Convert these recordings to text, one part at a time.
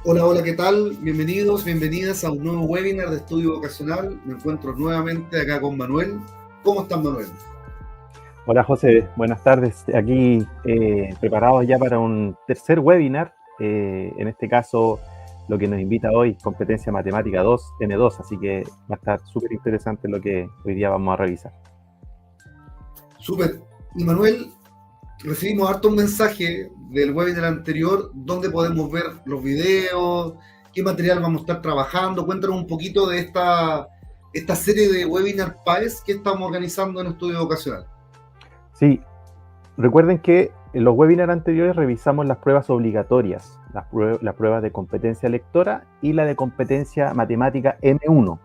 Hola, hola, ¿qué tal? Bienvenidos, bienvenidas a un nuevo webinar de estudio vocacional. Me encuentro nuevamente acá con Manuel. ¿Cómo estás, Manuel? Hola José, buenas tardes. Aquí preparados ya para un tercer webinar. En este caso, lo que nos invita hoy, competencia matemática 2, M2, así que va a estar súper interesante lo que hoy día vamos a revisar. Súper. Y Manuel, recibimos harto un mensaje del webinar anterior donde podemos ver los videos, qué material vamos a estar trabajando. Cuéntanos un poquito de esta serie de webinar PAES que estamos organizando en estudio vocacional. Sí, recuerden que en los webinars anteriores revisamos las pruebas obligatorias, las pruebas de competencia lectora y la de competencia matemática M1.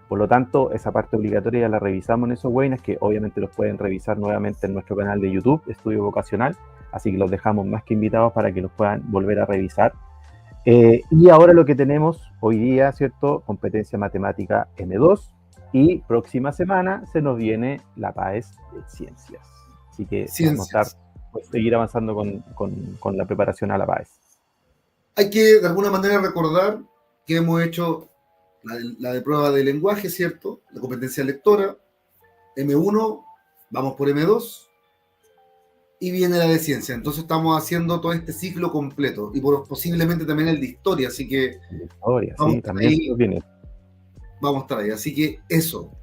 Por lo tanto, esa parte obligatoria ya la revisamos en esos webinars, que obviamente los pueden revisar nuevamente en nuestro canal de YouTube, Estudio Vocacional, así que los dejamos más que invitados para que los puedan volver a revisar. Y ahora lo que tenemos hoy día, ¿cierto? Competencia matemática M2, y próxima semana se nos viene la PAES de Ciencias. Así que vamos a estar, pues, seguir avanzando con la preparación a la PAES. Hay que, de alguna manera, recordar que hemos hecho la de prueba de lenguaje, ¿cierto? La competencia lectora, M1, vamos por M2 y viene la de ciencia. Entonces estamos haciendo todo este ciclo completo y posiblemente también el de historia, así que Historia, vamos a sí, estar también se ahí, nos viene. vamos a estar ahí. Así que eso.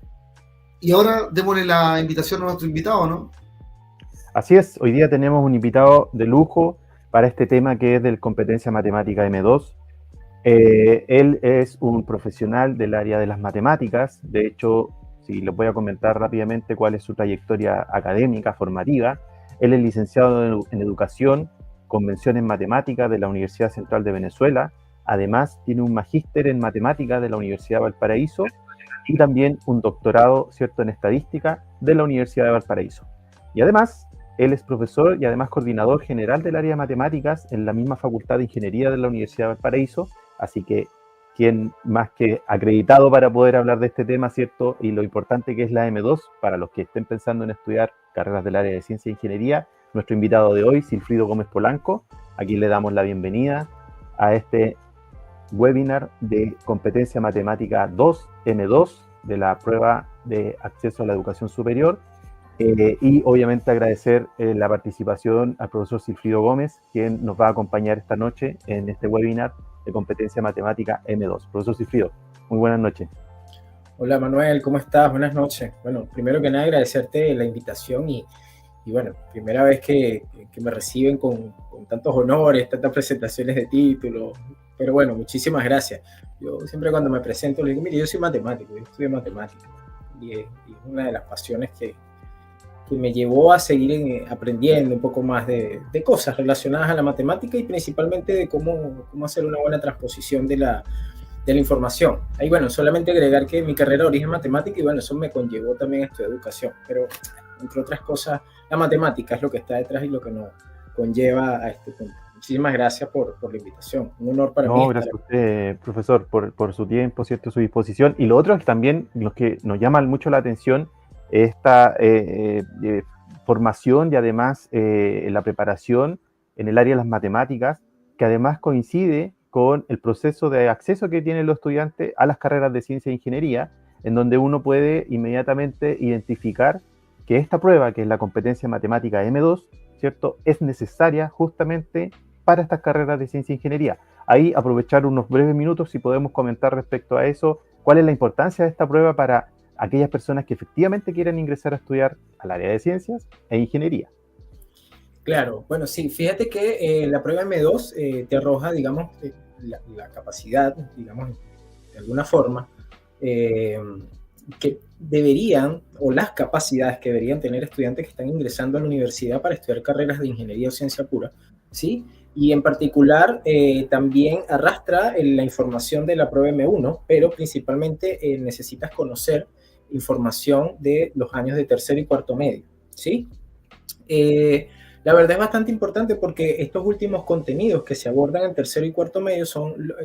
Y ahora démosle la invitación a nuestro invitado, ¿no? Así es, hoy día tenemos un invitado de lujo para este tema que es de competencia matemática M2. Él es un profesional del área de las matemáticas. De hecho, si les voy a comentar rápidamente cuál es su trayectoria académica, formativa. Él es licenciado en Educación con mención en Matemáticas de la Universidad Central de Venezuela. Además, tiene un magíster en Matemáticas de la Universidad de Valparaíso y también un doctorado, ¿cierto?, en Estadística de la Universidad de Valparaíso. Y además, él es profesor y además coordinador general del área de matemáticas en la misma Facultad de Ingeniería de la Universidad de Valparaíso. Así que, ¿quién más que acreditado para poder hablar de este tema, ¿cierto? Y lo importante que es la M2 para los que estén pensando en estudiar carreras del área de ciencia e ingeniería. Nuestro invitado de hoy, Silfrido Gómez Polanco. Aquí le damos la bienvenida a este webinar de competencia matemática 2, M2, de la prueba de acceso a la educación superior. Y obviamente agradecer la participación al profesor Silfrido Gómez, quien nos va a acompañar esta noche en este webinar de competencia matemática M2. Profesor Silfrido, muy buenas noches. Hola Manuel, ¿cómo estás? Buenas noches. Bueno, primero que nada agradecerte la invitación y bueno, primera vez que me reciben con tantos honores, tantas presentaciones de título, pero bueno, muchísimas gracias. Yo siempre cuando me presento les digo, mire, yo soy matemático, yo estudio matemáticas y es una de las pasiones que me llevó a seguir aprendiendo un poco más de cosas relacionadas a la matemática y principalmente de cómo hacer una buena transposición de la información. Ahí, bueno, solamente agregar que mi carrera de origen matemática y bueno, eso me conllevó también a estudiar educación, pero entre otras cosas, la matemática es lo que está detrás y lo que nos conlleva a este punto. Muchísimas gracias por la invitación. Un honor para mí No, estar gracias a aquí. usted, profesor, por su tiempo, ¿cierto? Su disposición. Y lo otro es que también lo que nos llama mucho la atención esta formación y además la preparación en el área de las matemáticas, que además coincide con el proceso de acceso que tienen los estudiantes a las carreras de ciencia e ingeniería, en donde uno puede inmediatamente identificar que esta prueba, que es la competencia matemática M2, ¿cierto?, es necesaria justamente para estas carreras de ciencia e ingeniería. Ahí aprovechar unos breves minutos si podemos comentar respecto a eso, cuál es la importancia de esta prueba para aquellas personas que efectivamente quieren ingresar a estudiar al área de ciencias e ingeniería. Claro, bueno, sí, fíjate que la prueba M2 te arroja, digamos, la capacidad, digamos, de alguna forma, eh, que deberían, o las capacidades que deberían tener estudiantes que están ingresando a la universidad para estudiar carreras de ingeniería o ciencia pura, ¿sí? Y en particular también arrastra la información de la prueba M1, pero principalmente necesitas conocer información de los años de tercero y cuarto medio, ¿sí? La verdad es bastante importante porque estos últimos contenidos que se abordan en tercero y cuarto medio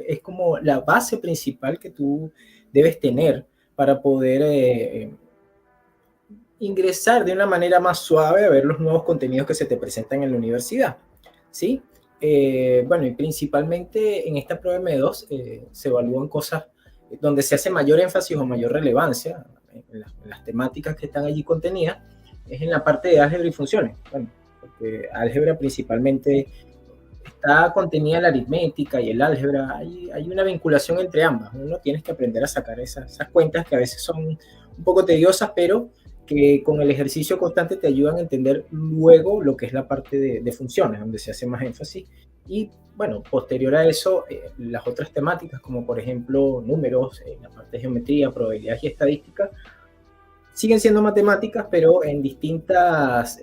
es como la base principal que tú debes tener para poder ingresar de una manera más suave a ver los nuevos contenidos que se te presentan en la universidad, ¿sí? Bueno, y principalmente en esta prueba M2 se evalúan cosas donde se hace mayor énfasis o mayor relevancia en las temáticas que están allí contenidas, es en la parte de álgebra y funciones. Bueno, porque álgebra principalmente está contenida la aritmética y el álgebra, hay una vinculación entre ambas. Uno tienes que aprender a sacar esas cuentas que a veces son un poco tediosas, pero que con el ejercicio constante te ayudan a entender luego lo que es la parte de funciones, donde se hace más énfasis. Y bueno, posterior a eso, las otras temáticas, como por ejemplo números, la parte de geometría, probabilidades y estadística, siguen siendo matemáticas, pero en distintas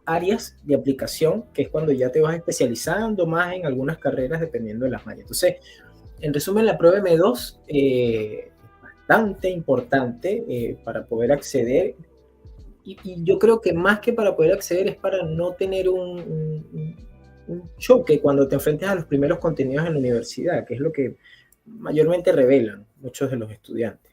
áreas de aplicación, que es cuando ya te vas especializando más en algunas carreras dependiendo de las materias. Entonces, en resumen, la prueba M2 es bastante importante para poder acceder, y yo creo que más que para poder acceder es para no tener un choque cuando te enfrentes a los primeros contenidos en la universidad, que es lo que mayormente revelan muchos de los estudiantes.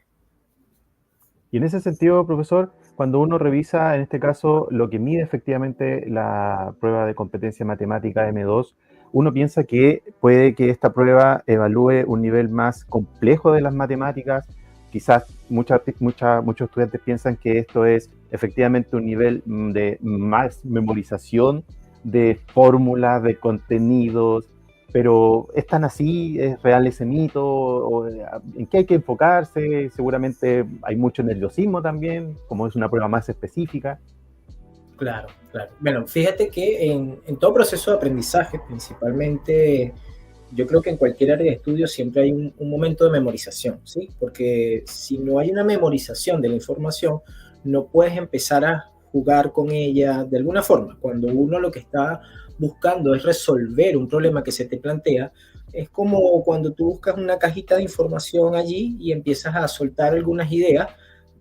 Y en ese sentido, profesor, cuando uno revisa, en este caso, lo que mide efectivamente la prueba de competencia matemática M2, uno piensa que puede que esta prueba evalúe un nivel más complejo de las matemáticas. Quizás muchos estudiantes piensan que esto es efectivamente un nivel de más memorización de fórmulas, de contenidos, pero ¿es tan así? ¿Es real ese mito? ¿O en qué hay que enfocarse? Seguramente hay mucho nerviosismo también, como es una prueba más específica. Claro, claro. Bueno, fíjate que en todo proceso de aprendizaje, principalmente, yo creo que en cualquier área de estudio siempre hay un momento de memorización, ¿sí? Porque si no hay una memorización de la información, no puedes empezar a jugar con ella de alguna forma. Cuando uno lo que está buscando es resolver un problema que se te plantea, es como cuando tú buscas una cajita de información allí y empiezas a soltar algunas ideas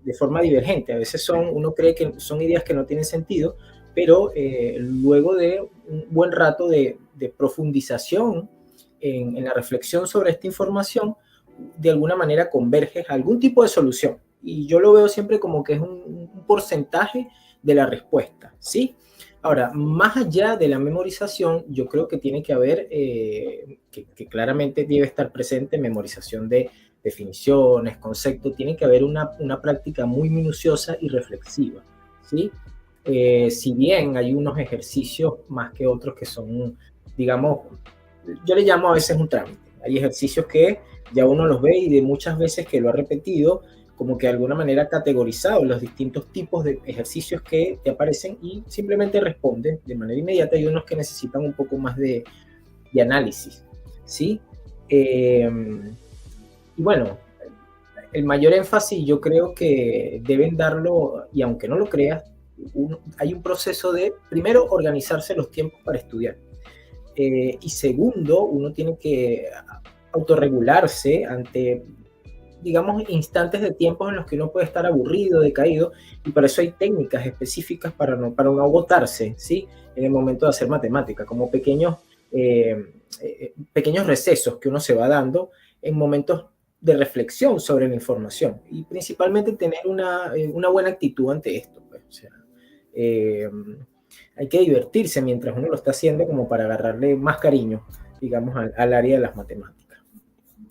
de forma divergente. A veces uno cree que son ideas que no tienen sentido, pero luego de un buen rato de profundización en la reflexión sobre esta información, de alguna manera converges a algún tipo de solución. Y yo lo veo siempre como que es un porcentaje de la respuesta, ¿sí? Ahora, más allá de la memorización, yo creo que tiene que haber, que claramente debe estar presente memorización de definiciones, conceptos, tiene que haber una práctica muy minuciosa y reflexiva, ¿sí? Si bien hay unos ejercicios más que otros que son, digamos, yo le llamo a veces un trámite. Hay ejercicios que ya uno los ve y de muchas veces que lo ha repetido, como que de alguna manera categorizado los distintos tipos de ejercicios que te aparecen y simplemente responden de manera inmediata. Hay unos que necesitan un poco más de análisis, ¿sí? Y bueno, el mayor énfasis yo creo que deben darlo, y aunque no lo creas, hay un proceso de, primero, organizarse los tiempos para estudiar. Y segundo, uno tiene que autorregularse ante, digamos, instantes de tiempo en los que uno puede estar aburrido, decaído, y para eso hay técnicas específicas para no agotarse, ¿sí? En el momento de hacer matemática, como pequeños recesos que uno se va dando en momentos de reflexión sobre la información, y principalmente tener una buena actitud ante esto, pues. O sea, hay que divertirse mientras uno lo está haciendo como para agarrarle más cariño, digamos, al área de las matemáticas.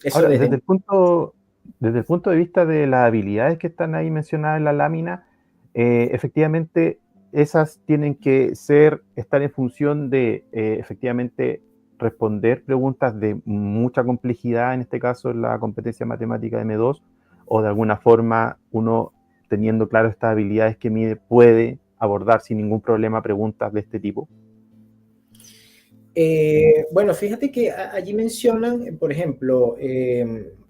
Eso. Ahora, desde el punto de vista de las habilidades que están ahí mencionadas en la lámina, efectivamente esas tienen que estar en función de efectivamente responder preguntas de mucha complejidad, en este caso en la competencia matemática de M2, o de alguna forma uno, teniendo claro estas habilidades que mide, puede abordar sin ningún problema preguntas de este tipo. Bueno, fíjate que allí mencionan, por ejemplo,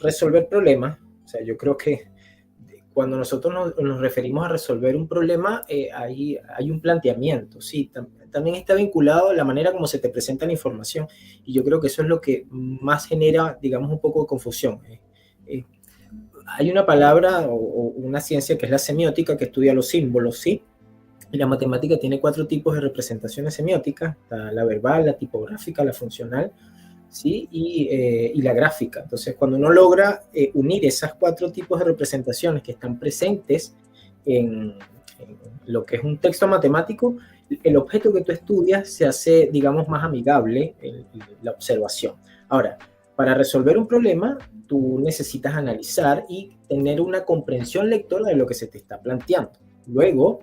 resolver problemas. O sea, yo creo que cuando nosotros nos referimos a resolver un problema, hay un planteamiento, sí. También está vinculado a la manera como se te presenta la información, y yo creo que eso es lo que más genera, digamos, un poco de confusión. Hay una palabra o una ciencia que es la semiótica, que estudia los símbolos, ¿sí? Y la matemática tiene 4 tipos de representaciones semióticas: la verbal, la tipográfica, la funcional, ¿sí? Y la gráfica. Entonces, cuando uno logra unir esas 4 tipos de representaciones que están presentes en lo que es un texto matemático, el objeto que tú estudias se hace, digamos, más amigable en la observación. Ahora, para resolver un problema, tú necesitas analizar y tener una comprensión lectora de lo que se te está planteando. Luego,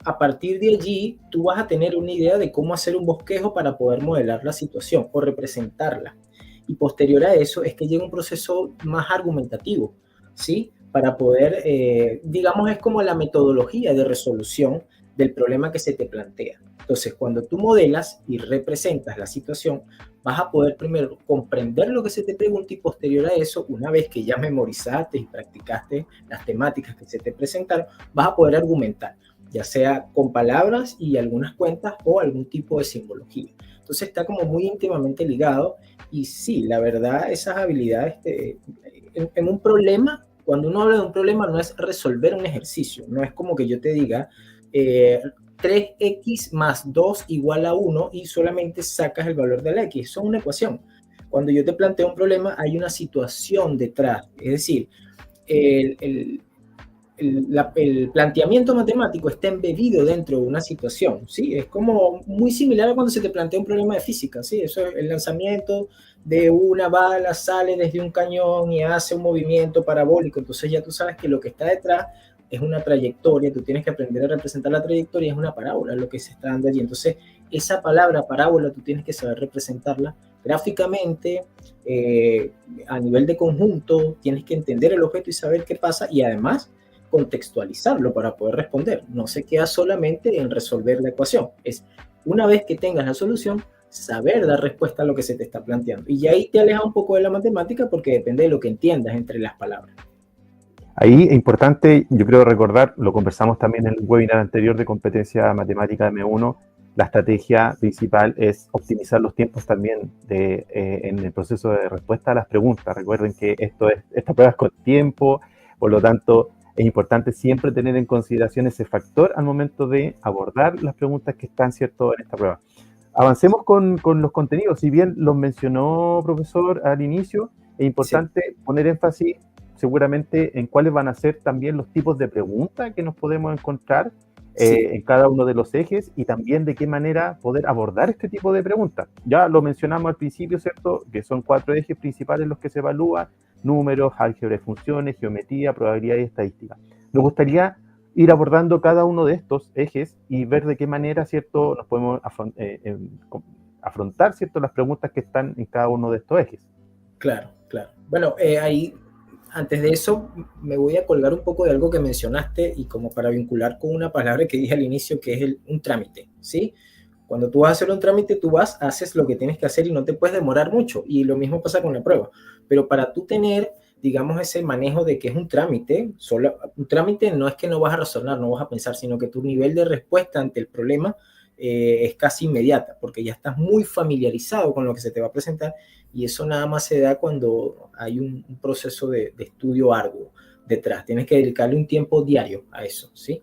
a partir de allí, tú vas a tener una idea de cómo hacer un bosquejo para poder modelar la situación o representarla. Y posterior a eso es que llega un proceso más argumentativo, ¿sí? Para poder, digamos, es como la metodología de resolución del problema que se te plantea. Entonces, cuando tú modelas y representas la situación, vas a poder primero comprender lo que se te pregunta y posterior a eso, una vez que ya memorizaste y practicaste las temáticas que se te presentaron, vas a poder argumentar, ya sea con palabras y algunas cuentas o algún tipo de simbología. Entonces está como muy íntimamente ligado y sí, la verdad, esas habilidades en un problema, cuando uno habla de un problema no es resolver un ejercicio, no es como que yo te diga 3x más 2 igual a 1 y solamente sacas el valor de la x. Eso es una ecuación. Cuando yo te planteo un problema, hay una situación detrás. Es decir, el planteamiento matemático está embebido dentro de una situación, ¿sí? Es como muy similar a cuando se te plantea un problema de física, ¿sí? Eso es el lanzamiento de una bala, sale desde un cañón y hace un movimiento parabólico. Entonces ya tú sabes que lo que está detrás es una trayectoria, tú tienes que aprender a representar la trayectoria, es una parábola lo que se está dando allí. Entonces, esa palabra parábola tú tienes que saber representarla gráficamente, a nivel de conjunto, tienes que entender el objeto y saber qué pasa y además contextualizarlo para poder responder. No se queda solamente en resolver la ecuación, es una vez que tengas la solución, saber dar respuesta a lo que se te está planteando. Y ahí te aleja un poco de la matemática porque depende de lo que entiendas entre las palabras. Ahí es importante, yo creo recordar, lo conversamos también en el webinar anterior de competencia matemática M1, la estrategia principal es optimizar los tiempos también en el proceso de respuesta a las preguntas. Recuerden que esta prueba es con tiempo, por lo tanto es importante siempre tener en consideración ese factor al momento de abordar las preguntas que están, ¿cierto?, en esta prueba. Avancemos con los contenidos. Si bien los mencionó, profesor, al inicio, es importante poner énfasis seguramente en cuáles van a ser también los tipos de preguntas que nos podemos encontrar en cada uno de los ejes y también de qué manera poder abordar este tipo de preguntas. Ya lo mencionamos al principio, ¿cierto?, que son 4 ejes principales los que se evalúan: números, álgebra de funciones, geometría, probabilidad y estadística. Nos gustaría ir abordando cada uno de estos ejes y ver de qué manera, ¿cierto?, nos podemos afrontar, ¿cierto?, las preguntas que están en cada uno de estos ejes. Claro, claro. Bueno, ahí, antes de eso, me voy a colgar un poco de algo que mencionaste y como para vincular con una palabra que dije al inicio, que es un trámite, ¿sí? Cuando tú vas a hacer un trámite, tú haces lo que tienes que hacer y no te puedes demorar mucho. Y lo mismo pasa con la prueba. Pero para tú tener, digamos, ese manejo de que es un trámite no es que no vas a razonar, no vas a pensar, sino que tu nivel de respuesta ante el problema es casi inmediata, porque ya estás muy familiarizado con lo que se te va a presentar y eso nada más se da cuando hay un proceso de estudio arduo detrás. Tienes que dedicarle un tiempo diario a eso, ¿sí?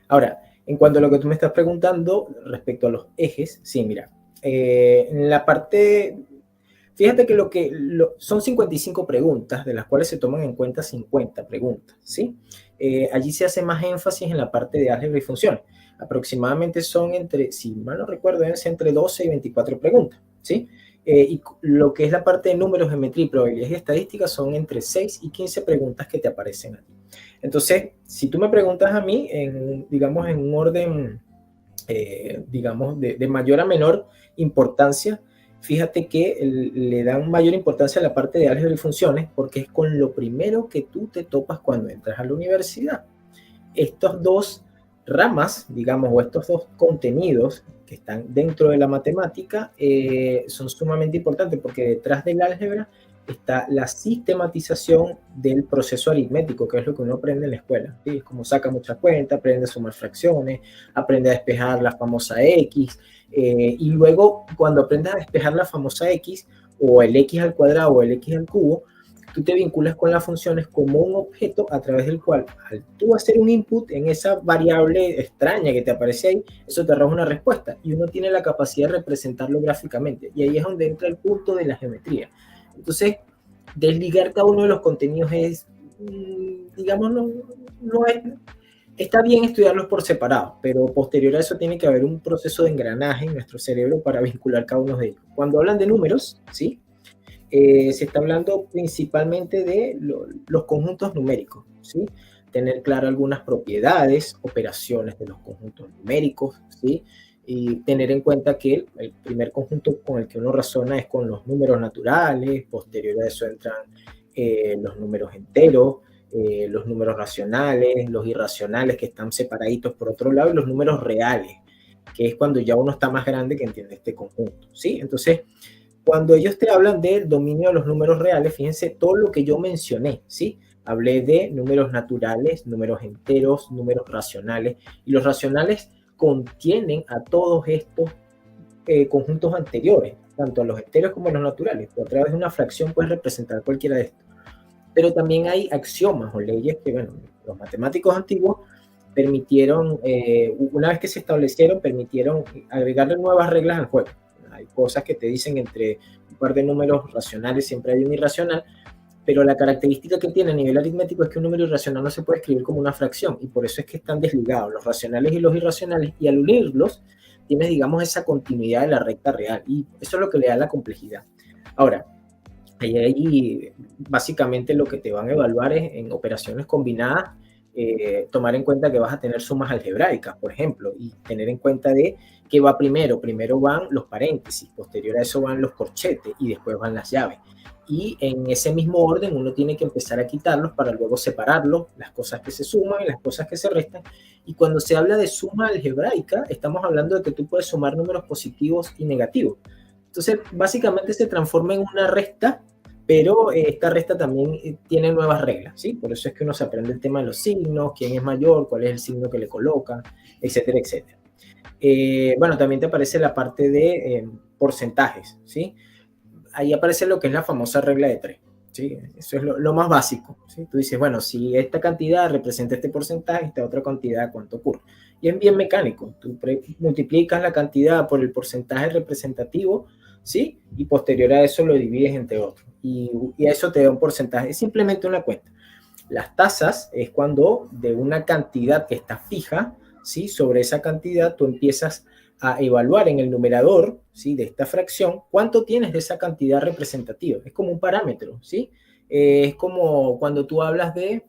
Ahora, en cuanto a lo que tú me estás preguntando respecto a los ejes, sí, mira, en la parte, fíjate que son 55 preguntas, de las cuales se toman en cuenta 50 preguntas, ¿sí? Allí se hace más énfasis en la parte de álgebra y funciones. Aproximadamente son si mal no recuerdo, es entre 12 y 24 preguntas, ¿sí? Y lo que es la parte de números, geometría y probabilidades y estadísticas son entre 6 y 15 preguntas que te aparecen aquí. Entonces, si tú me preguntas a mí, digamos, en un orden, digamos, de mayor a menor importancia, fíjate que le dan mayor importancia a la parte de álgebra y funciones porque es con lo primero que tú te topas cuando entras a la universidad. Estos dos ramas, digamos, o estos dos contenidos que están dentro de la matemática son sumamente importantes porque detrás del álgebra está la sistematización del proceso aritmético, que es lo que uno aprende en la escuela, ¿sí? Es como saca muchas cuentas, aprende a sumar fracciones, aprende a despejar la famosa X, y luego cuando aprendes a despejar la famosa X, o el X al cuadrado o el X al cubo, tú te vinculas con las funciones como un objeto a través del cual, al tú hacer un input en esa variable extraña que te aparece ahí, eso te arroja una respuesta y uno tiene la capacidad de representarlo gráficamente. Y ahí es donde entra el punto de la geometría. Entonces, desligar cada uno de los contenidos es, digamos, no es Está bien estudiarlos por separado, pero posterior a eso tiene que haber un proceso de engranaje en nuestro cerebro para vincular cada uno de ellos. Cuando hablan de números, ¿sí? Se está hablando principalmente de los conjuntos numéricos, ¿sí? Tener claro algunas propiedades, operaciones de los conjuntos numéricos, ¿sí? Y tener en cuenta que el primer conjunto con el que uno razona es con los números naturales, posterior a eso entran los números enteros, los números racionales, los irracionales que están separaditos por otro lado, y los números reales, que es cuando ya uno está más grande que entiende este conjunto, ¿sí? Entonces, cuando ellos te hablan del dominio de los números reales, fíjense todo lo que yo mencioné, ¿sí? Hablé de números naturales, números enteros, números racionales, y los racionales contienen a todos estos conjuntos anteriores, tanto a los enteros como a los naturales. A través de una fracción puedes representar cualquiera de estos. Pero también hay axiomas o leyes que, bueno, los matemáticos antiguos permitieron, una vez que se establecieron, permitieron agregarle nuevas reglas al juego. Hay cosas que te dicen entre un par de números racionales siempre hay un irracional, pero la característica que tiene a nivel aritmético es que un número irracional no se puede escribir como una fracción, y por eso es que están desligados los racionales y los irracionales, y al unirlos tienes, digamos, esa continuidad de la recta real, y eso es lo que le da la complejidad. Ahora, ahí básicamente lo que te van a evaluar es en operaciones combinadas, tomar en cuenta que vas a tener sumas algebraicas, por ejemplo, y tener en cuenta de qué va primero. Primero van los paréntesis, posterior a eso van los corchetes y después van las llaves. Y en ese mismo orden uno tiene que empezar a quitarlos para luego separarlos, las cosas que se suman y las cosas que se restan. Y cuando se habla de suma algebraica, estamos hablando de que tú puedes sumar números positivos y negativos. Entonces, básicamente se transforma en una resta, pero esta resta también tiene nuevas reglas, ¿sí? Por eso es que uno se aprende el tema de los signos, quién es mayor, cuál es el signo que le colocan, etcétera, etcétera. Bueno, también te aparece la parte de porcentajes, ¿sí? Ahí aparece lo que es la famosa regla de 3, ¿sí? Eso es lo más básico, ¿sí? Tú dices, bueno, si esta cantidad representa este porcentaje, esta otra cantidad, ¿cuánto ocurre? Y es bien mecánico. Tú multiplicas la cantidad por el porcentaje representativo, ¿sí? Y posterior a eso lo divides entre otros. Y eso te da un porcentaje. Es simplemente una cuenta. Las tasas es cuando de una cantidad que está fija, ¿sí? Sobre esa cantidad tú empiezas a evaluar en el numerador, ¿sí? De esta fracción, cuánto tienes de esa cantidad representativa. Es como un parámetro, ¿sí? Es como cuando tú hablas de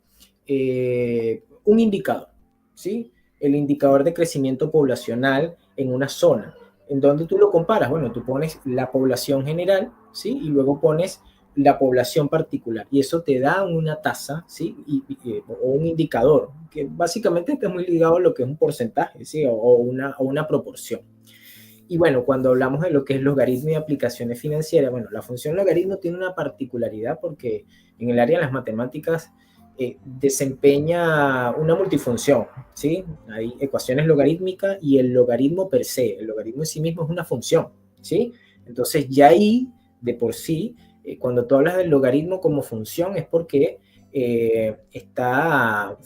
un indicador, ¿sí? El indicador de crecimiento poblacional en una zona. ¿En dónde tú lo comparas? Bueno, tú pones la población general, ¿sí? Y luego pones la población particular, y eso te da una tasa, ¿sí? O un indicador, que básicamente está muy ligado a lo que es un porcentaje, ¿sí? O una proporción. Y bueno, cuando hablamos de lo que es logaritmo y aplicaciones financieras, bueno, la función logaritmo tiene una particularidad porque en el área de las matemáticas desempeña una multifunción, ¿sí? Hay ecuaciones logarítmicas y el logaritmo per se. El logaritmo en sí mismo es una función, ¿sí? Entonces ya ahí, de por sí, cuando tú hablas del logaritmo como función es porque está,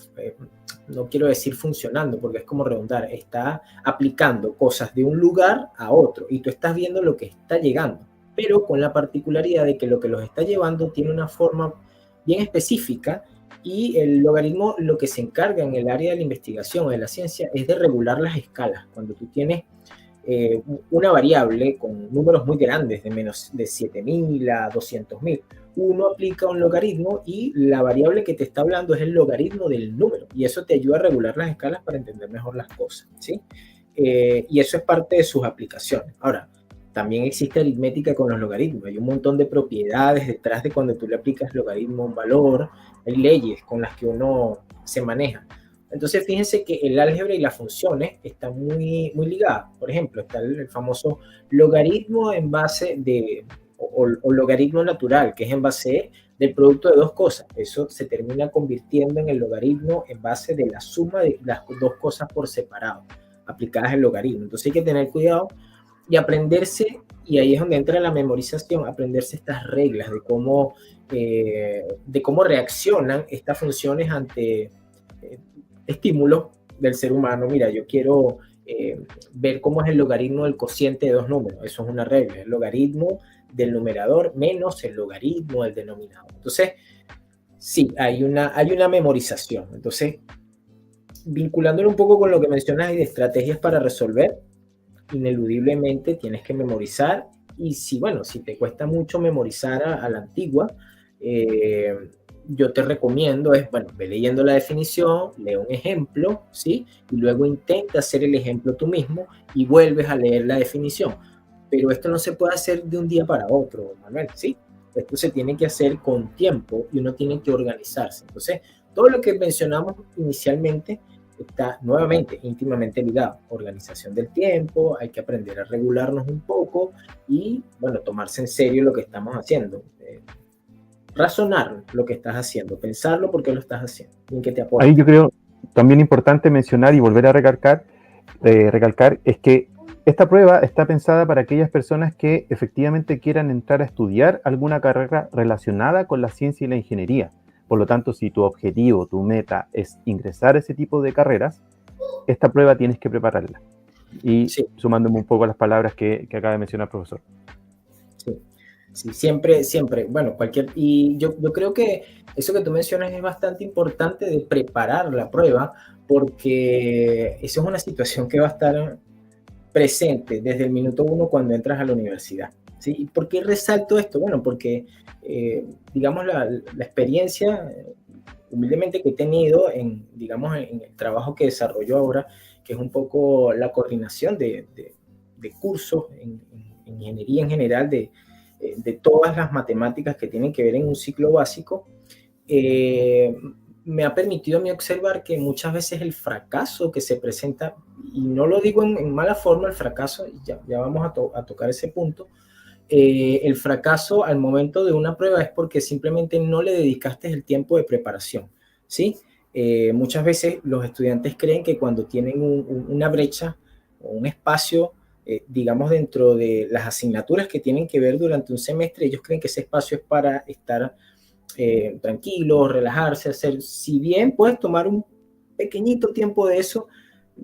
no quiero decir funcionando porque es como redundar, está aplicando cosas de un lugar a otro y tú estás viendo lo que está llegando, pero con la particularidad de que lo que los está llevando tiene una forma bien específica, y el logaritmo lo que se encarga en el área de la investigación o de la ciencia es de regular las escalas. Cuando tú tienes una variable con números muy grandes, de menos de 7.000 a 200.000, uno aplica un logaritmo y la variable que te está hablando es el logaritmo del número, y eso te ayuda a regular las escalas para entender mejor las cosas, ¿sí? Y eso es parte de sus aplicaciones. Ahora, también existe aritmética con los logaritmos. Hay un montón de propiedades detrás de cuando tú le aplicas logaritmo a un valor. Hay leyes con las que uno se maneja. Entonces, fíjense que el álgebra y las funciones están muy, muy ligadas. Por ejemplo, está el famoso logaritmo en base de, o logaritmo natural, que es en base del producto de dos cosas. Eso se termina convirtiendo en el logaritmo en base de la suma de las dos cosas por separado, aplicadas el logaritmo. Entonces hay que tener cuidado y aprenderse, y ahí es donde entra la memorización, aprenderse estas reglas de cómo reaccionan estas funciones ante estímulos del ser humano. Mira, yo quiero ver cómo es el logaritmo del cociente de dos números. Eso es una regla, el logaritmo del numerador menos el logaritmo del denominador. Entonces, sí, hay una memorización. Entonces, vinculándolo un poco con lo que mencionas y de estrategias para resolver, ineludiblemente tienes que memorizar. Y si te cuesta mucho memorizar a la antigua, yo te recomiendo ve leyendo la definición, lee un ejemplo, ¿sí? Y luego intenta hacer el ejemplo tú mismo y vuelves a leer la definición. Pero esto no se puede hacer de un día para otro, Manuel, ¿sí? Esto se tiene que hacer con tiempo y uno tiene que organizarse. Entonces, todo lo que mencionamos inicialmente está nuevamente íntimamente ligado. Organización del tiempo, hay que aprender a regularnos un poco y, tomarse en serio lo que estamos haciendo. Razonar lo que estás haciendo, pensarlo por qué lo estás haciendo, en qué te aporta. Ahí yo creo también importante mencionar y volver a recalcar es que esta prueba está pensada para aquellas personas que efectivamente quieran entrar a estudiar alguna carrera relacionada con la ciencia y la ingeniería. Por lo tanto, si tu objetivo, tu meta es ingresar a ese tipo de carreras, esta prueba tienes que prepararla. Y sí, sumándome un poco a las palabras que acaba de mencionar el profesor. Sí, siempre, y yo creo que eso que tú mencionas es bastante importante de preparar la prueba, porque eso es una situación que va a estar presente desde el minuto 1 cuando entras a la universidad. ¿Sí? ¿Y por qué resalto esto? Bueno, porque, digamos, la experiencia, humildemente, que he tenido en el trabajo que desarrollo ahora, que es un poco la coordinación de cursos en ingeniería en general, de todas las matemáticas que tienen que ver en un ciclo básico, me ha permitido a mí observar que muchas veces el fracaso que se presenta, y no lo digo en mala forma, el fracaso, ya vamos a tocar ese punto, el fracaso al momento de una prueba es porque simplemente no le dedicaste el tiempo de preparación, ¿sí? Muchas veces los estudiantes creen que cuando tienen una brecha o un espacio, digamos, dentro de las asignaturas que tienen que ver durante un semestre, ellos creen que ese espacio es para estar tranquilos, relajarse, si bien puedes tomar un pequeñito tiempo de eso,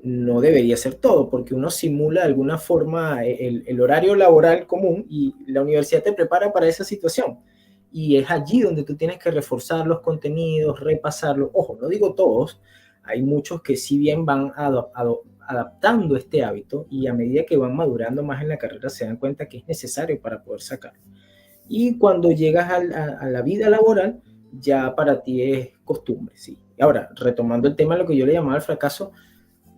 no debería ser todo, porque uno simula de alguna forma el horario laboral común y la universidad te prepara para esa situación. Y es allí donde tú tienes que reforzar los contenidos, repasarlos. Ojo, no digo todos, hay muchos que si bien van adaptando este hábito y a medida que van madurando más en la carrera se dan cuenta que es necesario para poder sacarlo. Y cuando llegas a la vida laboral, ya para ti es costumbre, ¿sí? Ahora, retomando el tema de lo que yo le llamaba el fracaso,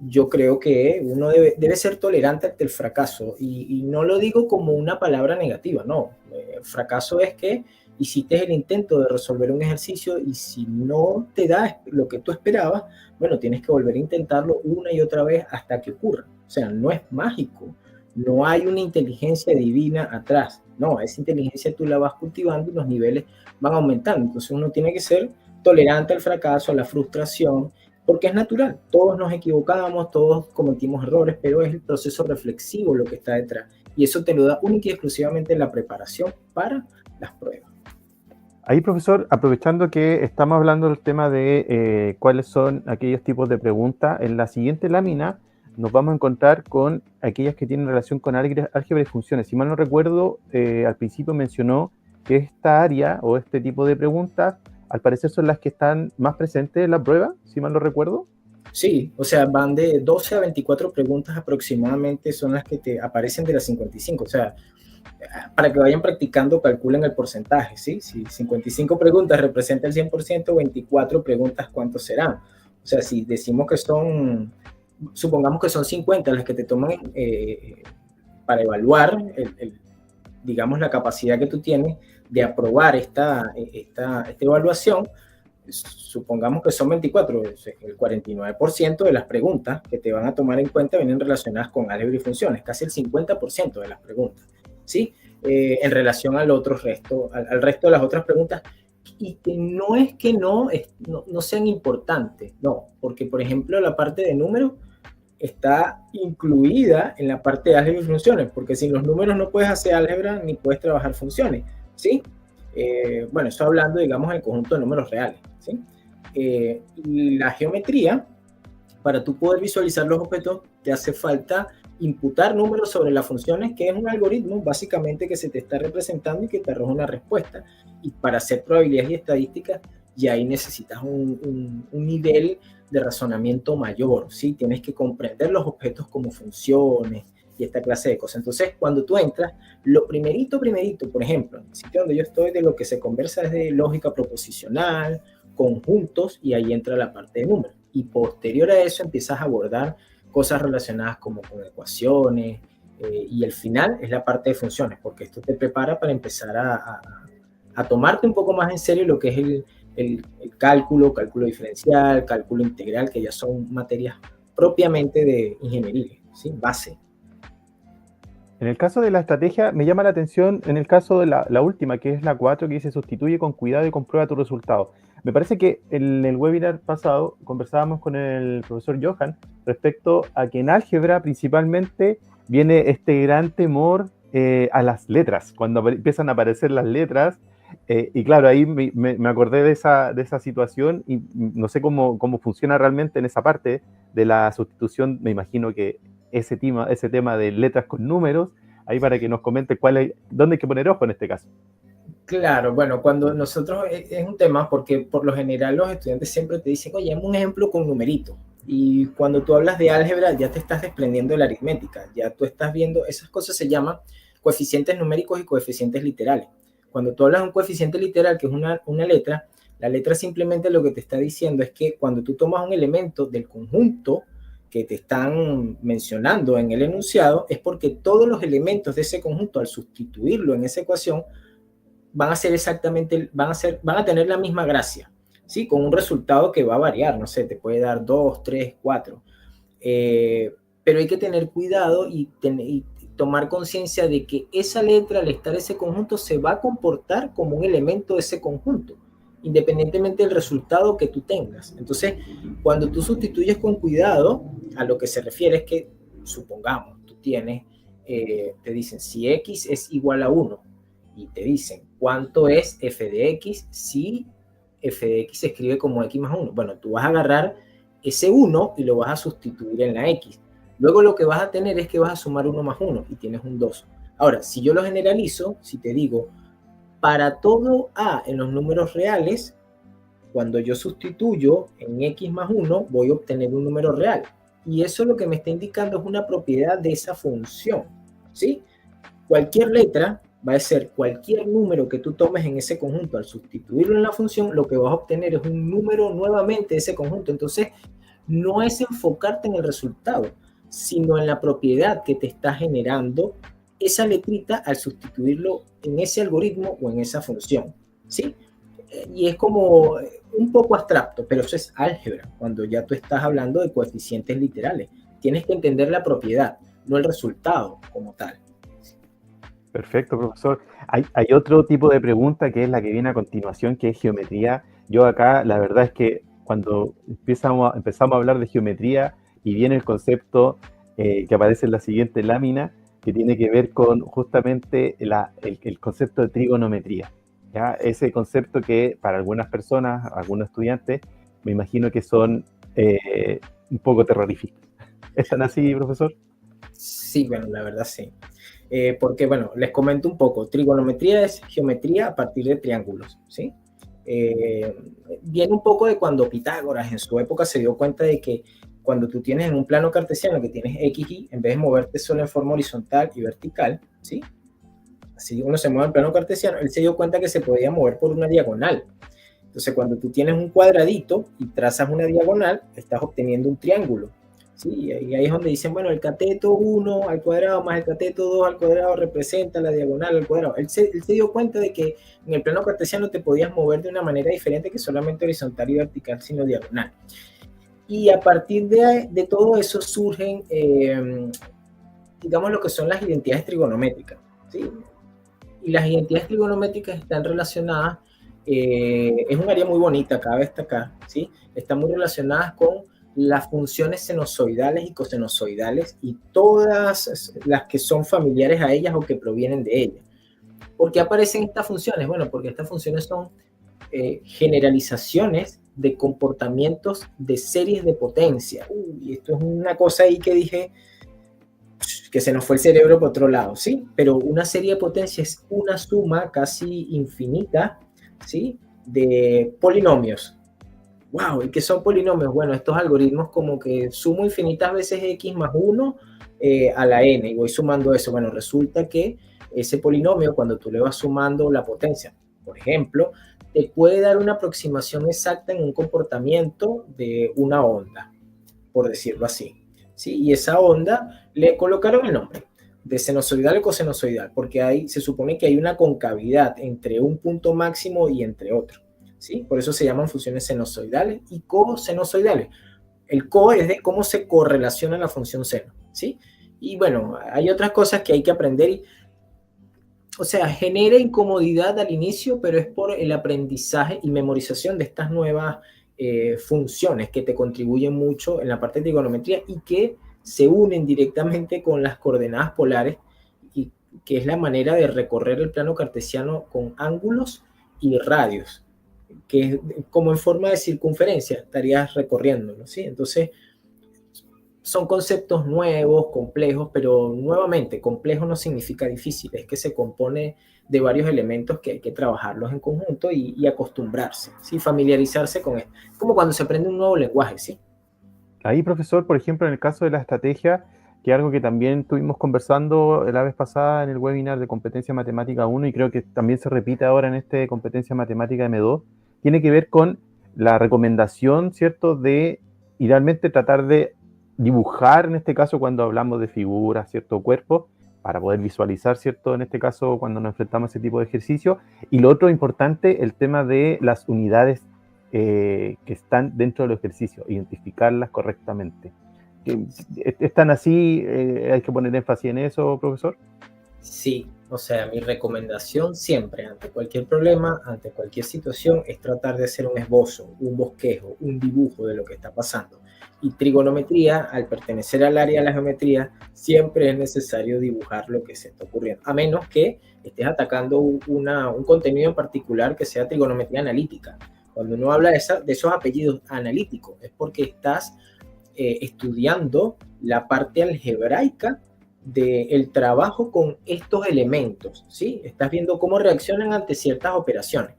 yo creo que uno debe ser tolerante ante el fracaso y no lo digo como una palabra negativa, no. El fracaso es que hiciste el intento de resolver un ejercicio y si no te da lo que tú esperabas, bueno, tienes que volver a intentarlo una y otra vez hasta que ocurra. O sea, no es mágico, no hay una inteligencia divina atrás, no, esa inteligencia tú la vas cultivando y los niveles van aumentando. Entonces uno tiene que ser tolerante al fracaso, a la frustración, porque es natural, todos nos equivocamos, todos cometimos errores, pero es el proceso reflexivo lo que está detrás. Y eso te lo da única y exclusivamente la preparación para las pruebas. Ahí, profesor, aprovechando que estamos hablando del tema de cuáles son aquellos tipos de preguntas, en la siguiente lámina nos vamos a encontrar con aquellas que tienen relación con álgebra y funciones. Si mal no recuerdo, al principio mencionó que esta área o este tipo de preguntas al parecer son las que están más presentes en la prueba, si mal no recuerdo. Sí, o sea, van de 12 a 24 preguntas aproximadamente, son las que te aparecen de las 55. O sea, para que vayan practicando, calculen el porcentaje, ¿sí? Si 55 preguntas representa el 100%, 24 preguntas, ¿cuántos serán? O sea, si decimos que supongamos que son 50 las que te toman para evaluar, digamos, la capacidad que tú tienes de aprobar esta evaluación, supongamos que son 24, el 49% de las preguntas que te van a tomar en cuenta vienen relacionadas con álgebra y funciones, casi el 50% de las preguntas, ¿sí? En relación al resto de las otras preguntas, y que no es que no sean importantes, no, porque por ejemplo la parte de números está incluida en la parte de álgebra y funciones, porque sin los números no puedes hacer álgebra ni puedes trabajar funciones, ¿sí? Bueno, eso hablando, digamos, del conjunto de números reales, ¿sí? Y la geometría, para tú poder visualizar los objetos, te hace falta imputar números sobre las funciones, que es un algoritmo básicamente que se te está representando y que te arroja una respuesta. Y para hacer probabilidades y estadísticas, y ahí necesitas un nivel de razonamiento mayor, ¿sí? Tienes que comprender los objetos como funciones y esta clase de cosas. Entonces, cuando tú entras, lo primerito, por ejemplo, en el sitio donde yo estoy, de lo que se conversa es de lógica proposicional, conjuntos, y ahí entra la parte de números. Y posterior a eso empiezas a abordar cosas relacionadas como con ecuaciones, y el final es la parte de funciones, porque esto te prepara para empezar a tomarte un poco más en serio lo que es el cálculo diferencial, cálculo integral, que ya son materias propiamente de ingeniería, ¿sí? Base. En el caso de la estrategia, me llama la atención en el caso de la última, que es la 4, que dice sustituye con cuidado y comprueba tu resultado. Me parece que en el webinar pasado conversábamos con el profesor Johan respecto a que en álgebra principalmente viene este gran temor a las letras, cuando empiezan a aparecer las letras, y claro, ahí me acordé de esa situación y no sé cómo funciona realmente en esa parte de la sustitución. Me imagino que ese tema de letras con números, ahí para que nos comente dónde hay que poner ojo en este caso. Claro, bueno, cuando nosotros, es un tema porque por lo general los estudiantes siempre te dicen, oye, dame un ejemplo con numerito. Y cuando tú hablas de álgebra ya te estás desprendiendo de la aritmética, ya tú estás viendo, esas cosas se llaman coeficientes numéricos y coeficientes literales. Cuando tú hablas de un coeficiente literal, que es una letra, la letra simplemente lo que te está diciendo es que cuando tú tomas un elemento del conjunto que te están mencionando en el enunciado, es porque todos los elementos de ese conjunto, al sustituirlo en esa ecuación, van a tener la misma gracia, ¿sí? Con un resultado que va a variar, no sé, te puede dar 2, 3, 4. Pero hay que tener cuidado y tomar conciencia de que esa letra, al estar en ese conjunto, se va a comportar como un elemento de ese conjunto, independientemente del resultado que tú tengas. Entonces, cuando tú sustituyes con cuidado, a lo que se refiere es que, supongamos, tú tienes, te dicen, si x es igual a 1, y te dicen, ¿cuánto es f de x si f de x se escribe como x más 1? Bueno, tú vas a agarrar ese 1 y lo vas a sustituir en la x. Luego lo que vas a tener es que vas a sumar 1 más 1 y tienes un 2. Ahora, si yo lo generalizo, si te digo, para todo a en los números reales, cuando yo sustituyo en x más 1, voy a obtener un número real. Y eso lo que me está indicando es una propiedad de esa función, ¿sí? Cualquier letra va a ser cualquier número que tú tomes en ese conjunto. Al sustituirlo en la función, lo que vas a obtener es un número nuevamente de ese conjunto. Entonces, no es enfocarte en el resultado, sino en la propiedad que te está generando esa letrita al sustituirlo en ese algoritmo o en esa función, ¿sí? Y es como un poco abstracto, pero eso es álgebra, cuando ya tú estás hablando de coeficientes literales. Tienes que entender la propiedad, no el resultado como tal. Perfecto, profesor. Hay otro tipo de pregunta que es la que viene a continuación, que es geometría. Yo acá, la verdad es que cuando empezamos a hablar de geometría y viene el concepto que aparece en la siguiente lámina, que tiene que ver con justamente el concepto de trigonometría, ¿ya? Ese concepto que para algunas personas, algunos estudiantes, me imagino que son un poco terroríficos. ¿Están así, profesor? Sí, bueno, la verdad sí. Porque, bueno, les comento un poco. Trigonometría es geometría a partir de triángulos, ¿sí? Viene un poco de cuando Pitágoras en su época se dio cuenta de que cuando tú tienes en un plano cartesiano que tienes x, y, en vez de moverte solo en forma horizontal y vertical, ¿sí? Así uno se mueve en plano cartesiano, él se dio cuenta que se podía mover por una diagonal. Entonces, cuando tú tienes un cuadradito y trazas una diagonal, estás obteniendo un triángulo. Sí, y ahí es donde dicen, bueno, el cateto 1 al cuadrado más el cateto 2 al cuadrado representa la diagonal al cuadrado. Él se dio cuenta de que en el plano cartesiano te podías mover de una manera diferente que solamente horizontal y vertical, sino diagonal. Y a partir de todo eso surgen, digamos, lo que son las identidades trigonométricas, ¿sí? Y las identidades trigonométricas están relacionadas, es un área muy bonita, cabe destacar, ¿sí? Están muy relacionadas con las funciones sinusoidales y cosenosoidales y todas las que son familiares a ellas o que provienen de ellas. ¿Por qué aparecen estas funciones? Bueno, porque estas funciones son generalizaciones de comportamientos de series de potencia. Y esto es una cosa ahí que dije que se nos fue el cerebro por otro lado, ¿sí? Pero una serie de potencia es una suma casi infinita, ¿sí? de polinomios. ¡Wow! ¿Y qué son polinomios? Bueno, estos algoritmos como que sumo infinitas veces x más 1 a la n y voy sumando eso. Bueno, resulta que ese polinomio, cuando tú le vas sumando la potencia, por ejemplo, te puede dar una aproximación exacta en un comportamiento de una onda, por decirlo así. ¿Sí? Y esa onda le colocaron el nombre de sinusoidal o cosinusoidal, porque se supone que hay una concavidad entre un punto máximo y entre otro. ¿Sí? Por eso se llaman funciones sinusoidales y cosinusoidales. El co es de cómo se correlaciona la función seno. ¿Sí? Y bueno, hay otras cosas que hay que aprender. O sea, genera incomodidad al inicio, pero es por el aprendizaje y memorización de estas nuevas funciones que te contribuyen mucho en la parte de trigonometría y que se unen directamente con las coordenadas polares, y que es la manera de recorrer el plano cartesiano con ángulos y radios, que es como en forma de circunferencia estarías recorriéndolo, ¿sí? Entonces, son conceptos nuevos, complejos, pero nuevamente, complejo no significa difícil, es que se compone de varios elementos que hay que trabajarlos en conjunto y acostumbrarse, ¿sí? Familiarizarse con esto. Es como cuando se aprende un nuevo lenguaje, ¿sí? Ahí, profesor, por ejemplo, en el caso de la estrategia, que es algo que también estuvimos conversando la vez pasada en el webinar de Competencia Matemática 1 y creo que también se repite ahora en este Competencia Matemática M2, tiene que ver con la recomendación, ¿cierto?, de idealmente tratar de dibujar, en este caso, cuando hablamos de figuras, ¿cierto?, cuerpos, para poder visualizar, ¿cierto?, en este caso, cuando nos enfrentamos a ese tipo de ejercicio. Y lo otro importante, el tema de las unidades que están dentro del ejercicio, identificarlas correctamente. ¿Están así? ¿Hay que poner énfasis en eso, profesor? Sí, o sea, mi recomendación siempre, ante cualquier problema, ante cualquier situación, es tratar de hacer un esbozo, un bosquejo, un dibujo de lo que está pasando. Y trigonometría, al pertenecer al área de la geometría, siempre es necesario dibujar lo que se está ocurriendo, a menos que estés atacando un contenido en particular que sea trigonometría analítica. Cuando uno habla de esos apellidos analíticos, es porque estás estudiando la parte algebraica del trabajo con estos elementos, ¿sí? Estás viendo cómo reaccionan ante ciertas operaciones,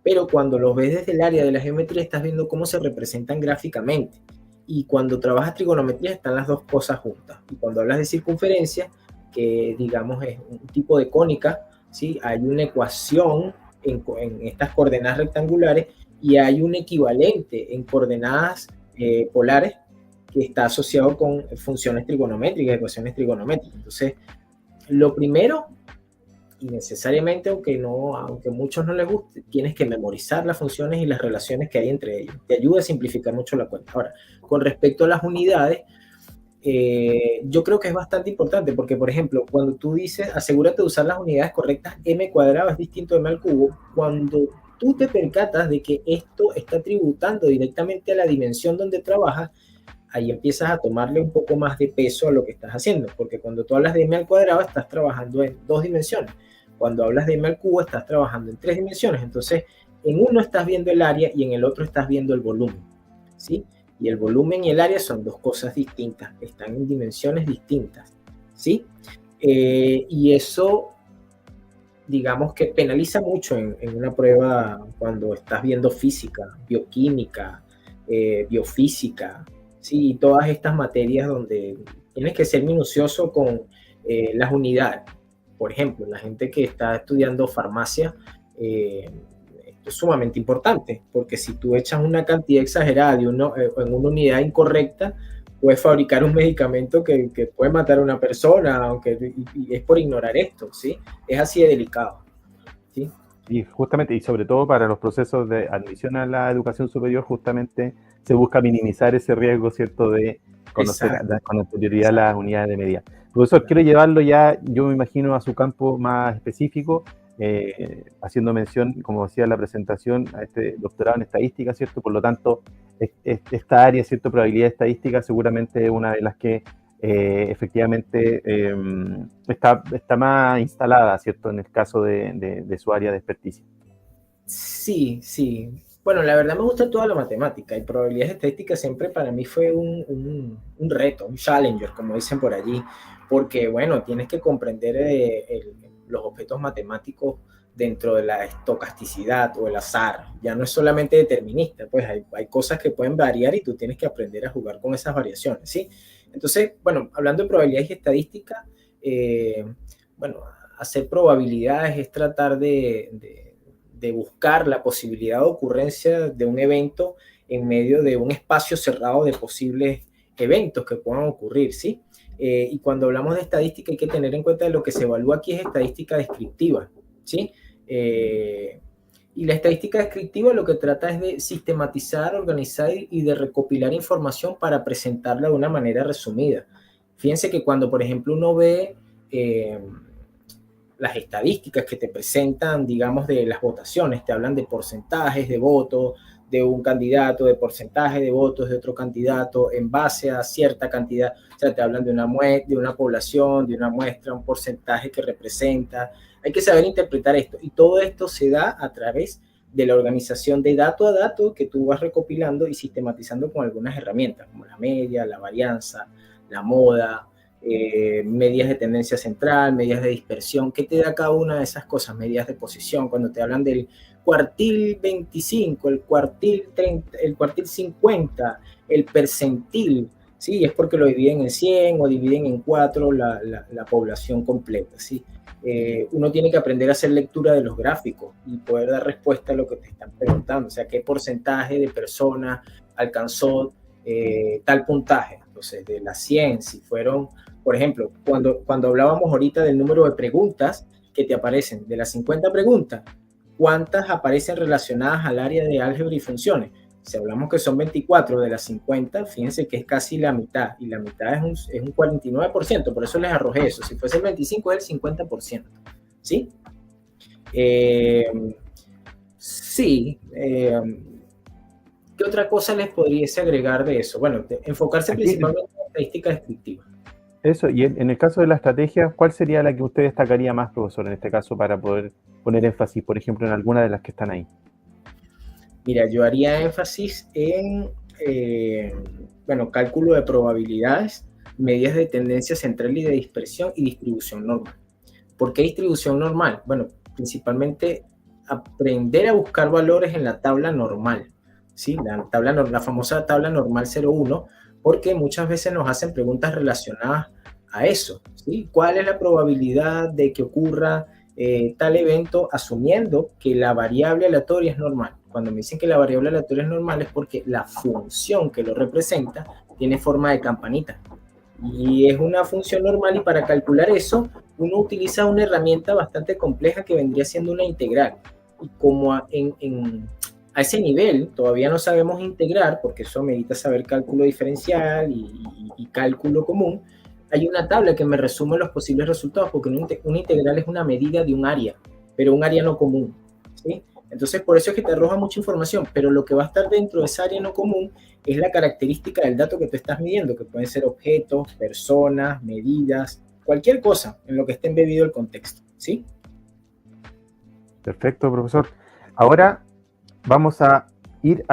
pero cuando los ves desde el área de la geometría, estás viendo cómo se representan gráficamente. Y cuando trabajas trigonometría, están las dos cosas juntas. Y cuando hablas de circunferencia, que digamos es un tipo de cónica, ¿sí? Hay una ecuación en estas coordenadas rectangulares y hay un equivalente en coordenadas polares que está asociado con funciones trigonométricas, ecuaciones trigonométricas. Entonces, lo primero, y necesariamente, aunque a muchos no les guste, tienes que memorizar las funciones y las relaciones que hay entre ellos. Te ayuda a simplificar mucho la cuenta. Ahora, con respecto a las unidades, yo creo que es bastante importante porque, por ejemplo, cuando tú dices, asegúrate de usar las unidades correctas, m cuadrado es distinto de m al cubo, cuando tú te percatas de que esto está tributando directamente a la dimensión donde trabajas, ahí empiezas a tomarle un poco más de peso a lo que estás haciendo, porque cuando tú hablas de m al cuadrado estás trabajando en 2 dimensiones, cuando hablas de m al cubo estás trabajando en 3 dimensiones, entonces en uno estás viendo el área y en el otro estás viendo el volumen, ¿sí? Y el volumen y el área son dos cosas distintas, están en dimensiones distintas, ¿sí? Y eso, digamos que penaliza mucho en una prueba cuando estás viendo física, bioquímica, biofísica, sí, todas estas materias donde tienes que ser minucioso con las unidades. Por ejemplo, la gente que está estudiando farmacia, esto es sumamente importante, porque si tú echas una cantidad exagerada en una unidad incorrecta, puedes fabricar un medicamento que puede matar a una persona, y es por ignorar esto, ¿sí? Es así de delicado, ¿sí? Y justamente, y sobre todo para los procesos de admisión a la educación superior, justamente se busca minimizar ese riesgo, ¿cierto?, de conocer con anterioridad las unidades de medida. Profesor, quiero llevarlo ya, yo me imagino, a su campo más específico, haciendo mención, como decía en la presentación, a este doctorado en estadística, ¿cierto? Por lo tanto, esta área, ¿cierto?, probabilidad estadística, seguramente es una de las que efectivamente está más instalada, ¿cierto?, en el caso de su área de experticia. Sí, sí. Bueno, la verdad me gusta toda la matemática y probabilidades estadísticas siempre para mí fue un reto, un challenger, como dicen por allí, porque, bueno, tienes que comprender los objetos matemáticos dentro de la estocasticidad o el azar. Ya no es solamente determinista, pues hay cosas que pueden variar y tú tienes que aprender a jugar con esas variaciones, ¿sí? Entonces, bueno, hablando de probabilidades y estadística, bueno, hacer probabilidades es tratar de buscar la posibilidad de ocurrencia de un evento en medio de un espacio cerrado de posibles eventos que puedan ocurrir, ¿sí? Y cuando hablamos de estadística hay que tener en cuenta que lo que se evalúa aquí es estadística descriptiva, ¿sí? Y la estadística descriptiva lo que trata es de sistematizar, organizar y de recopilar información para presentarla de una manera resumida. Fíjense que cuando, por ejemplo, uno ve las estadísticas que te presentan, digamos, de las votaciones, te hablan de porcentajes de votos de un candidato, de porcentaje de votos de otro candidato en base a cierta cantidad, o sea, te hablan de una población, de una muestra, un porcentaje que representa. Hay que saber interpretar esto, y todo esto se da a través de la organización de dato a dato que tú vas recopilando y sistematizando con algunas herramientas, como la media, la varianza, la moda, medidas de tendencia central, medidas de dispersión. ¿Qué te da cada una de esas cosas? Medidas de posición, cuando te hablan del cuartil 25, el cuartil 30, el cuartil 50, el percentil, ¿sí? Es porque lo dividen en 100 o dividen en 4 la población completa, ¿sí? Uno tiene que aprender a hacer lectura de los gráficos y poder dar respuesta a lo que te están preguntando, o sea, qué porcentaje de personas alcanzó tal puntaje. Entonces, de las 100, si fueron, por ejemplo, cuando hablábamos ahorita del número de preguntas que te aparecen, de las 50 preguntas, ¿cuántas aparecen relacionadas al área de álgebra y funciones? Si hablamos que son 24 de las 50, fíjense que es casi la mitad, y la mitad es un 49%, por eso les arrojé eso. Si fuese el 25 es el 50%, ¿sí? Sí. ¿Qué otra cosa les podría agregar de eso? Bueno, enfocarse principalmente en la estadística descriptiva. Eso, y en el caso de la estrategia, ¿cuál sería la que usted destacaría más, profesor, en este caso, para poder poner énfasis, por ejemplo, en alguna de las que están ahí? Mira, yo haría énfasis en, bueno, cálculo de probabilidades, medidas de tendencia central y de dispersión y distribución normal. ¿Por qué distribución normal? Bueno, principalmente aprender a buscar valores en la tabla normal, ¿sí? La famosa tabla normal 0,1, porque muchas veces nos hacen preguntas relacionadas a eso, ¿sí? ¿Cuál es la probabilidad de que ocurra tal evento asumiendo que la variable aleatoria es normal? Cuando me dicen que la variable aleatoria es normal es porque la función que lo representa tiene forma de campanita. Y es una función normal, y para calcular eso uno utiliza una herramienta bastante compleja que vendría siendo una integral. Y como a ese nivel todavía no sabemos integrar, porque eso medita saber cálculo diferencial y cálculo común, hay una tabla que me resume los posibles resultados, porque una integral es una medida de un área, pero un área no común, ¿sí? Entonces, por eso es que te arroja mucha información, pero lo que va a estar dentro de esa área no común es la característica del dato que tú estás midiendo, que pueden ser objetos, personas, medidas, cualquier cosa en lo que esté embebido el contexto, ¿sí? Perfecto, profesor. Ahora vamos a ir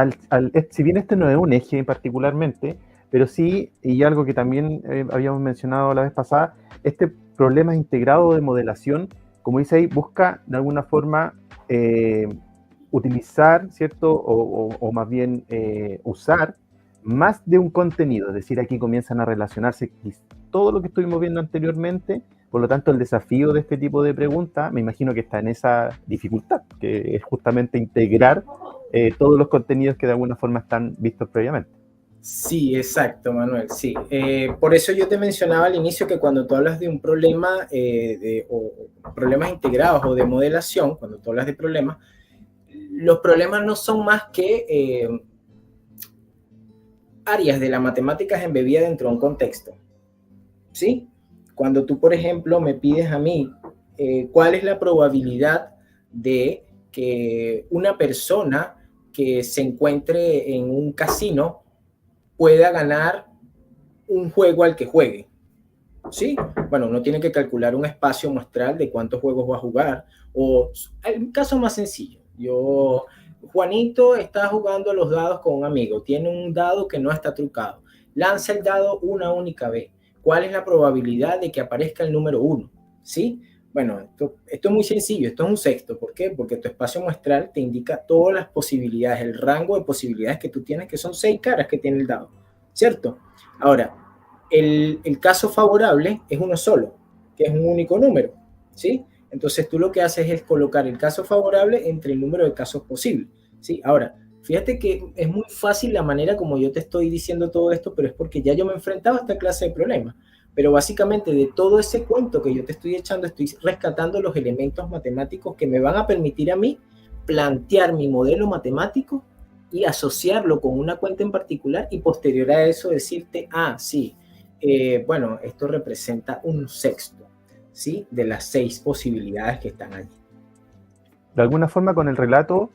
si bien este no es un eje particularmente, pero sí, y algo que también habíamos mencionado la vez pasada, este problema integrado de modelación, como dice ahí, busca de alguna forma utilizar, ¿cierto? O más bien usar más de un contenido, es decir, aquí comienzan a relacionarse todo lo que estuvimos viendo anteriormente. Por lo tanto, el desafío de este tipo de preguntas, me imagino que está en esa dificultad, que es justamente integrar todos los contenidos que de alguna forma están vistos previamente. Sí, exacto, Manuel, sí. Por eso yo te mencionaba al inicio que cuando tú hablas de un problema, o problemas integrados o de modelación, cuando tú hablas de problemas, los problemas no son más que áreas de la matemática embebida dentro de un contexto, ¿sí? Cuando tú, por ejemplo, me pides a mí cuál es la probabilidad de que una persona que se encuentre en un casino pueda ganar un juego al que juegue, ¿sí? Bueno, uno tiene que calcular un espacio muestral de cuántos juegos va a jugar, o el caso más sencillo, Juanito está jugando a los dados con un amigo, tiene un dado que no está trucado, lanza el dado una única vez. ¿Cuál es la probabilidad de que aparezca el número 1? ¿Sí? Bueno, esto es muy sencillo, esto es un sexto. ¿Por qué? Porque tu espacio muestral te indica todas las posibilidades, el rango de posibilidades que tú tienes, que son 6 caras que tiene el dado, ¿cierto? Ahora, el caso favorable es uno solo, que es un único número, ¿sí? Entonces tú lo que haces es colocar el caso favorable entre el número de casos posibles, ¿sí? Ahora, fíjate que es muy fácil la manera como yo te estoy diciendo todo esto, pero es porque ya yo me he enfrentado a esta clase de problemas. Pero básicamente de todo ese cuento que yo te estoy echando, estoy rescatando los elementos matemáticos que me van a permitir a mí plantear mi modelo matemático y asociarlo con una cuenta en particular y posterior a eso decirte, sí, bueno, esto representa un sexto, ¿sí? De las 6 posibilidades que están allí. De alguna forma, con el relato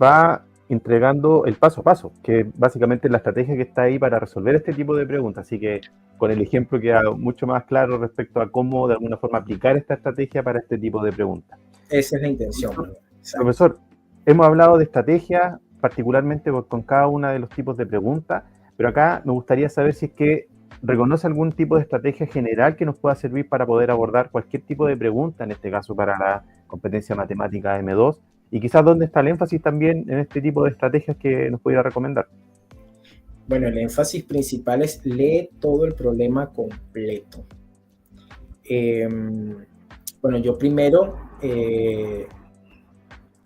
va entregando el paso a paso, que básicamente es la estrategia que está ahí para resolver este tipo de preguntas. Así que con el ejemplo queda mucho más claro respecto a cómo de alguna forma aplicar esta estrategia para este tipo de preguntas. Esa es la intención. Profesor, hemos hablado de estrategias, particularmente con cada uno de los tipos de preguntas, pero acá me gustaría saber si es que reconoce algún tipo de estrategia general que nos pueda servir para poder abordar cualquier tipo de pregunta, en este caso para la competencia matemática M2, y quizás dónde está el énfasis también en este tipo de estrategias que nos pudiera recomendar. Bueno, el énfasis principal es lee todo el problema completo. Bueno, yo primero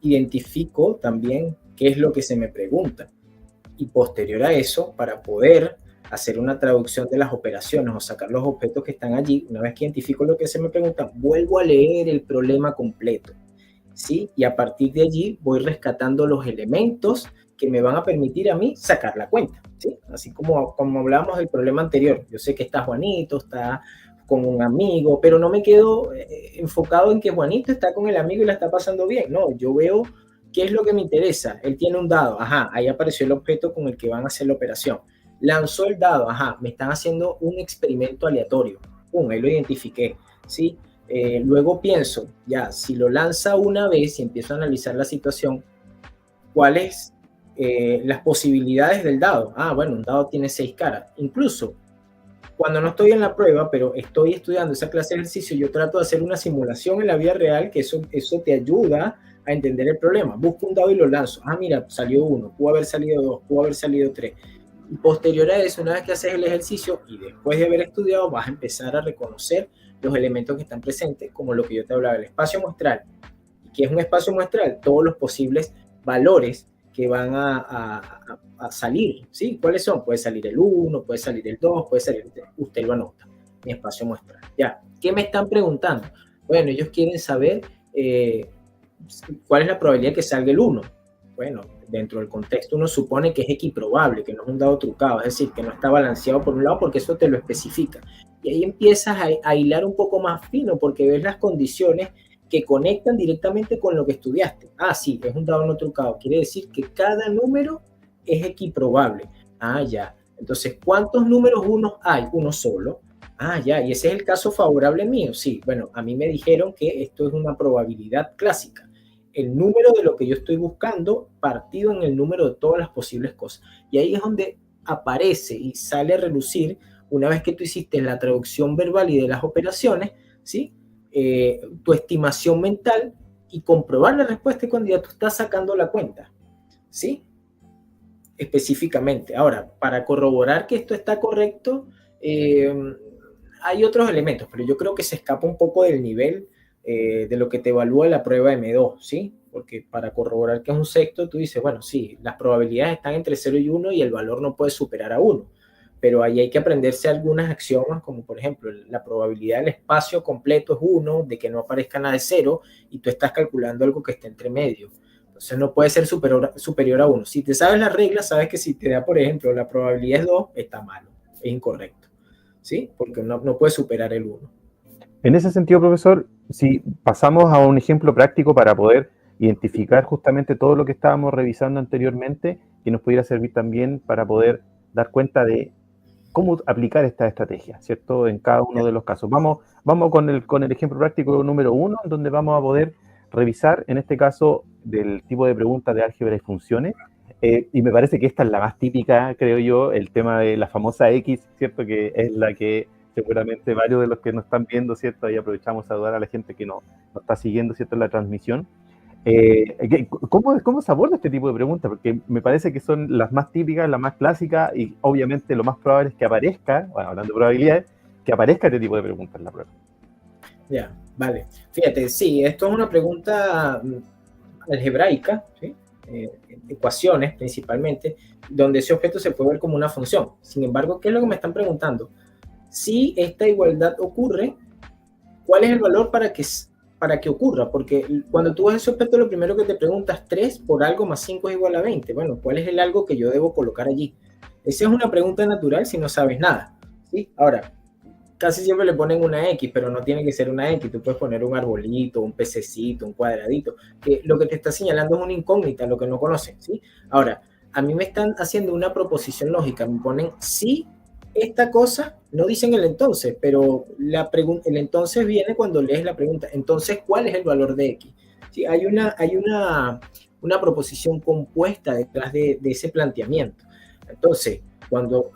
identifico también qué es lo que se me pregunta y posterior a eso, para poder hacer una traducción de las operaciones o sacar los objetos que están allí, una vez que identifico lo que se me pregunta, vuelvo a leer el problema completo, ¿sí? Y a partir de allí voy rescatando los elementos que me van a permitir a mí sacar la cuenta, ¿sí? Así como hablábamos del problema anterior. Yo sé que está Juanito, está con un amigo, pero no me quedo enfocado en que Juanito está con el amigo y la está pasando bien. No, yo veo qué es lo que me interesa. Él tiene un dado, ahí apareció el objeto con el que van a hacer la operación. Lanzó el dado, me están haciendo un experimento aleatorio. Ahí lo identifiqué, ¿sí? Luego pienso, ya, si lo lanza una vez y empiezo a analizar la situación, ¿cuáles las posibilidades del dado? Bueno, un dado tiene 6 caras. Incluso cuando no estoy en la prueba, pero estoy estudiando esa clase de ejercicio, yo trato de hacer una simulación en la vida real, que eso te ayuda a entender el problema. Busco un dado y lo lanzo. Mira, salió 1, pudo haber salido 2, pudo haber salido 3. Y posterior a eso, una vez que haces el ejercicio y después de haber estudiado, vas a empezar a reconocer los elementos que están presentes, como lo que yo te hablaba, el espacio muestral. ¿Qué es un espacio muestral? Todos los posibles valores que van a salir, ¿sí? ¿Cuáles son? Puede salir el 1, puede salir el 2, puede salir el 3. Usted lo anota, mi espacio muestral. Ya, ¿qué me están preguntando? Bueno, ellos quieren saber cuál es la probabilidad que salga el 1. Bueno, dentro del contexto uno supone que es equiprobable, que no es un dado trucado, es decir, que no está balanceado por un lado porque eso te lo especifica. Y ahí empiezas a hilar un poco más fino porque ves las condiciones que conectan directamente con lo que estudiaste. Sí, es un dado no trucado. Quiere decir que cada número es equiprobable. Ya. Entonces, ¿cuántos números unos hay? Uno solo. Ya. ¿Y ese es el caso favorable mío? Sí. Bueno, a mí me dijeron que esto es una probabilidad clásica. El número de lo que yo estoy buscando partido en el número de todas las posibles cosas. Y ahí es donde aparece y sale a relucir, una vez que tú hiciste la traducción verbal y de las operaciones, ¿sí? Tu estimación mental y comprobar la respuesta cuando ya tú estás sacando la cuenta, ¿sí? Específicamente. Ahora, para corroborar que esto está correcto, hay otros elementos, pero yo creo que se escapa un poco del nivel de lo que te evalúa la prueba M2, ¿sí? Porque para corroborar que es un sexto, tú dices, bueno, sí, las probabilidades están entre 0 y 1 y el valor no puede superar a 1. Pero ahí hay que aprenderse algunas axiomas, como por ejemplo, la probabilidad del espacio completo es 1, de que no aparezca nada de 0, y tú estás calculando algo que esté entre medio. Entonces no puede ser superior a 1. Si te sabes las reglas, sabes que si te da, por ejemplo, la probabilidad es 2, está malo, es incorrecto, ¿sí? Porque no puede superar el 1. En ese sentido, profesor, si pasamos a un ejemplo práctico para poder identificar justamente todo lo que estábamos revisando anteriormente, que nos pudiera servir también para poder dar cuenta de cómo aplicar esta estrategia, ¿cierto? En cada uno de los casos. Vamos con el ejemplo práctico número 1, donde vamos a poder revisar, en este caso, del tipo de preguntas de álgebra y funciones. Y me parece que esta es la más típica, creo yo, el tema de la famosa X, ¿cierto? Que es la que seguramente varios de los que nos están viendo, ¿cierto? Ahí aprovechamos a saludar a la gente que nos está siguiendo, ¿cierto? En la transmisión. ¿Cómo se aborda este tipo de preguntas? Porque me parece que son las más típicas, las más clásicas, y obviamente lo más probable es que aparezca, bueno, hablando de probabilidades, que aparezca este tipo de preguntas en la prueba. Ya, vale. Fíjate, sí, esto es una pregunta algebraica, ¿sí? Ecuaciones principalmente, donde ese objeto se puede ver como una función. Sin embargo, ¿qué es lo que me están preguntando? Si esta igualdad ocurre, ¿cuál es el valor para que ocurra? Porque cuando tú ves ese objeto, lo primero que te preguntas, 3 por algo más 5 es igual a 20. Bueno, ¿cuál es el algo que yo debo colocar allí? Esa es una pregunta natural si no sabes nada, ¿sí? Ahora, casi siempre le ponen una X, pero no tiene que ser una X. Tú puedes poner un arbolito, un pececito, un cuadradito, que lo que te está señalando es una incógnita, lo que no conocen, ¿sí? Ahora, a mí me están haciendo una proposición lógica, me ponen sí, esta cosa, no dicen el entonces, pero el entonces viene cuando lees la pregunta. Entonces, ¿cuál es el valor de X? ¿Sí? Hay una proposición compuesta detrás de ese planteamiento. Entonces, cuando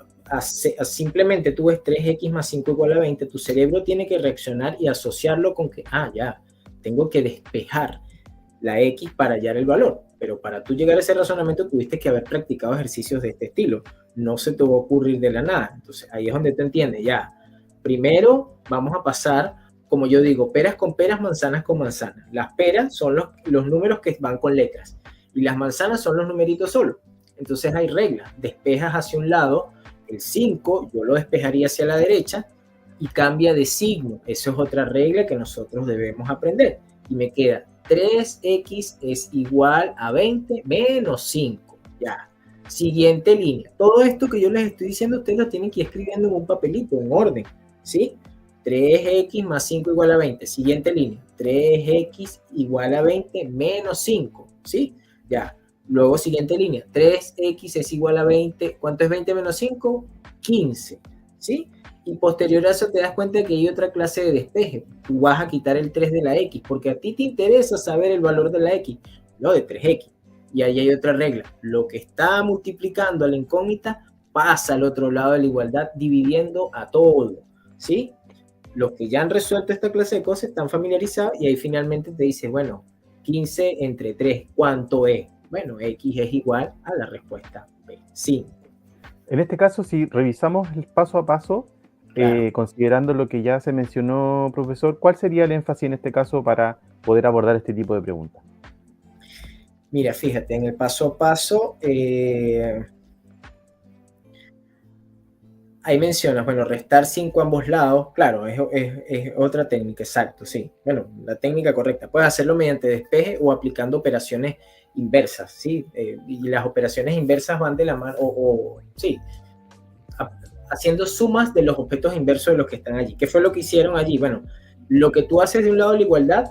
simplemente tú ves 3x más 5 igual a 20, tu cerebro tiene que reaccionar y asociarlo con que, ya, tengo que despejar la x para hallar el valor. Pero para tú llegar a ese razonamiento tuviste que haber practicado ejercicios de este estilo. No se te va a ocurrir de la nada. Entonces ahí es donde te entiendes, ya. Primero vamos a pasar, como yo digo, peras con peras, manzanas con manzanas. Las peras son los números que van con letras y las manzanas son los numeritos solos. Entonces hay reglas. Despejas hacia un lado. El 5 yo lo despejaría hacia la derecha y cambia de signo. Eso es otra regla que nosotros debemos aprender. Y me queda 3x es igual a 20 menos 5. Ya. Siguiente línea. Todo esto que yo les estoy diciendo, ustedes lo tienen que ir escribiendo en un papelito, en orden. ¿Sí? 3x más 5 igual a 20. Siguiente línea. 3x igual a 20 menos 5. ¿Sí? Ya. Luego, siguiente línea, 3x es igual a 20. ¿Cuánto es 20 menos 5? 15, ¿sí? Y posterior a eso te das cuenta de que hay otra clase de despeje. Tú vas a quitar el 3 de la x, porque a ti te interesa saber el valor de la x, no de 3x. Y ahí hay otra regla. Lo que está multiplicando a la incógnita pasa al otro lado de la igualdad, dividiendo a todo, ¿sí? Los que ya han resuelto esta clase de cosas están familiarizados y ahí finalmente te dice, bueno, 15 entre 3, ¿cuánto es? Bueno, X es igual a la respuesta B, 5. En este caso, si revisamos el paso a paso, claro, considerando lo que ya se mencionó, profesor, ¿cuál sería el énfasis en este caso para poder abordar este tipo de preguntas? Mira, fíjate, en el paso a paso, ahí mencionas, bueno, restar 5 a ambos lados, claro, es otra técnica, exacto, sí. Bueno, la técnica correcta. Puedes hacerlo mediante despeje o aplicando operaciones inversas, ¿sí? Y las operaciones inversas van de la mano, sí, haciendo sumas de los objetos inversos de los que están allí. ¿Qué fue lo que hicieron allí? Bueno, lo que tú haces de un lado de la igualdad,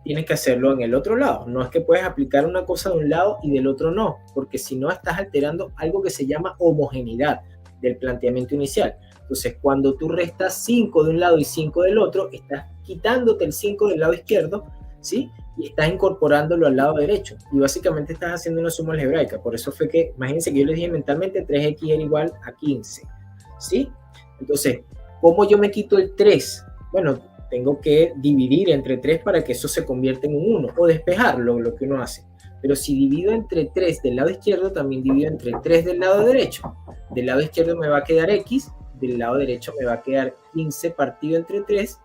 tienes que hacerlo en el otro lado. No es que puedes aplicar una cosa de un lado y del otro no, porque si no estás alterando algo que se llama homogeneidad del planteamiento inicial. Entonces, cuando tú restas 5 de un lado y 5 del otro, estás quitándote el 5 del lado izquierdo, ¿sí? Y estás incorporándolo al lado derecho. Y básicamente estás haciendo una suma algebraica. Por eso fue que, imagínense que yo les dije mentalmente 3x era igual a 15, ¿sí? Entonces, ¿cómo yo me quito el 3? Bueno, tengo que dividir entre 3 para que eso se convierta en un 1, o despejarlo, lo que uno hace. Pero si divido entre 3 del lado izquierdo, también divido entre 3 del lado derecho. Del lado izquierdo me va a quedar X, del lado derecho me va a quedar 15 partido entre 3,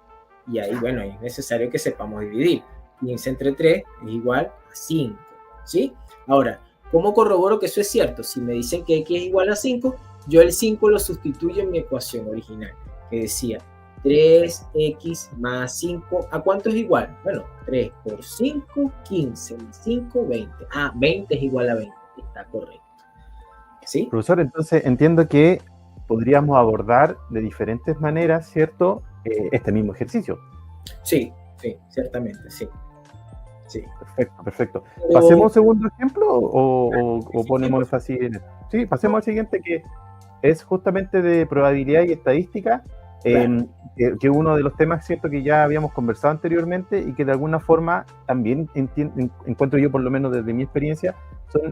y ahí, bueno, es necesario que sepamos dividir. 15 entre 3 es igual a 5, ¿sí? Ahora, ¿cómo corroboro que eso es cierto? Si me dicen que X es igual a 5, yo el 5 lo sustituyo en mi ecuación original, que decía 3x más 5, ¿a cuánto es igual? Bueno, 3 por 5, 15, más 5, 20. 20 es igual a 20, está correcto. ¿Sí? Profesor, entonces entiendo que podríamos abordar de diferentes maneras, ¿cierto? Este mismo ejercicio. Sí, ciertamente, sí. Perfecto. ¿Pasemos al segundo ejemplo o ponemos énfasis en esto? Sí, pasemos al siguiente, que es justamente de probabilidad y estadística, claro. Que uno de los temas, cierto, que ya habíamos conversado anteriormente y que de alguna forma también encuentro yo, por lo menos desde mi experiencia,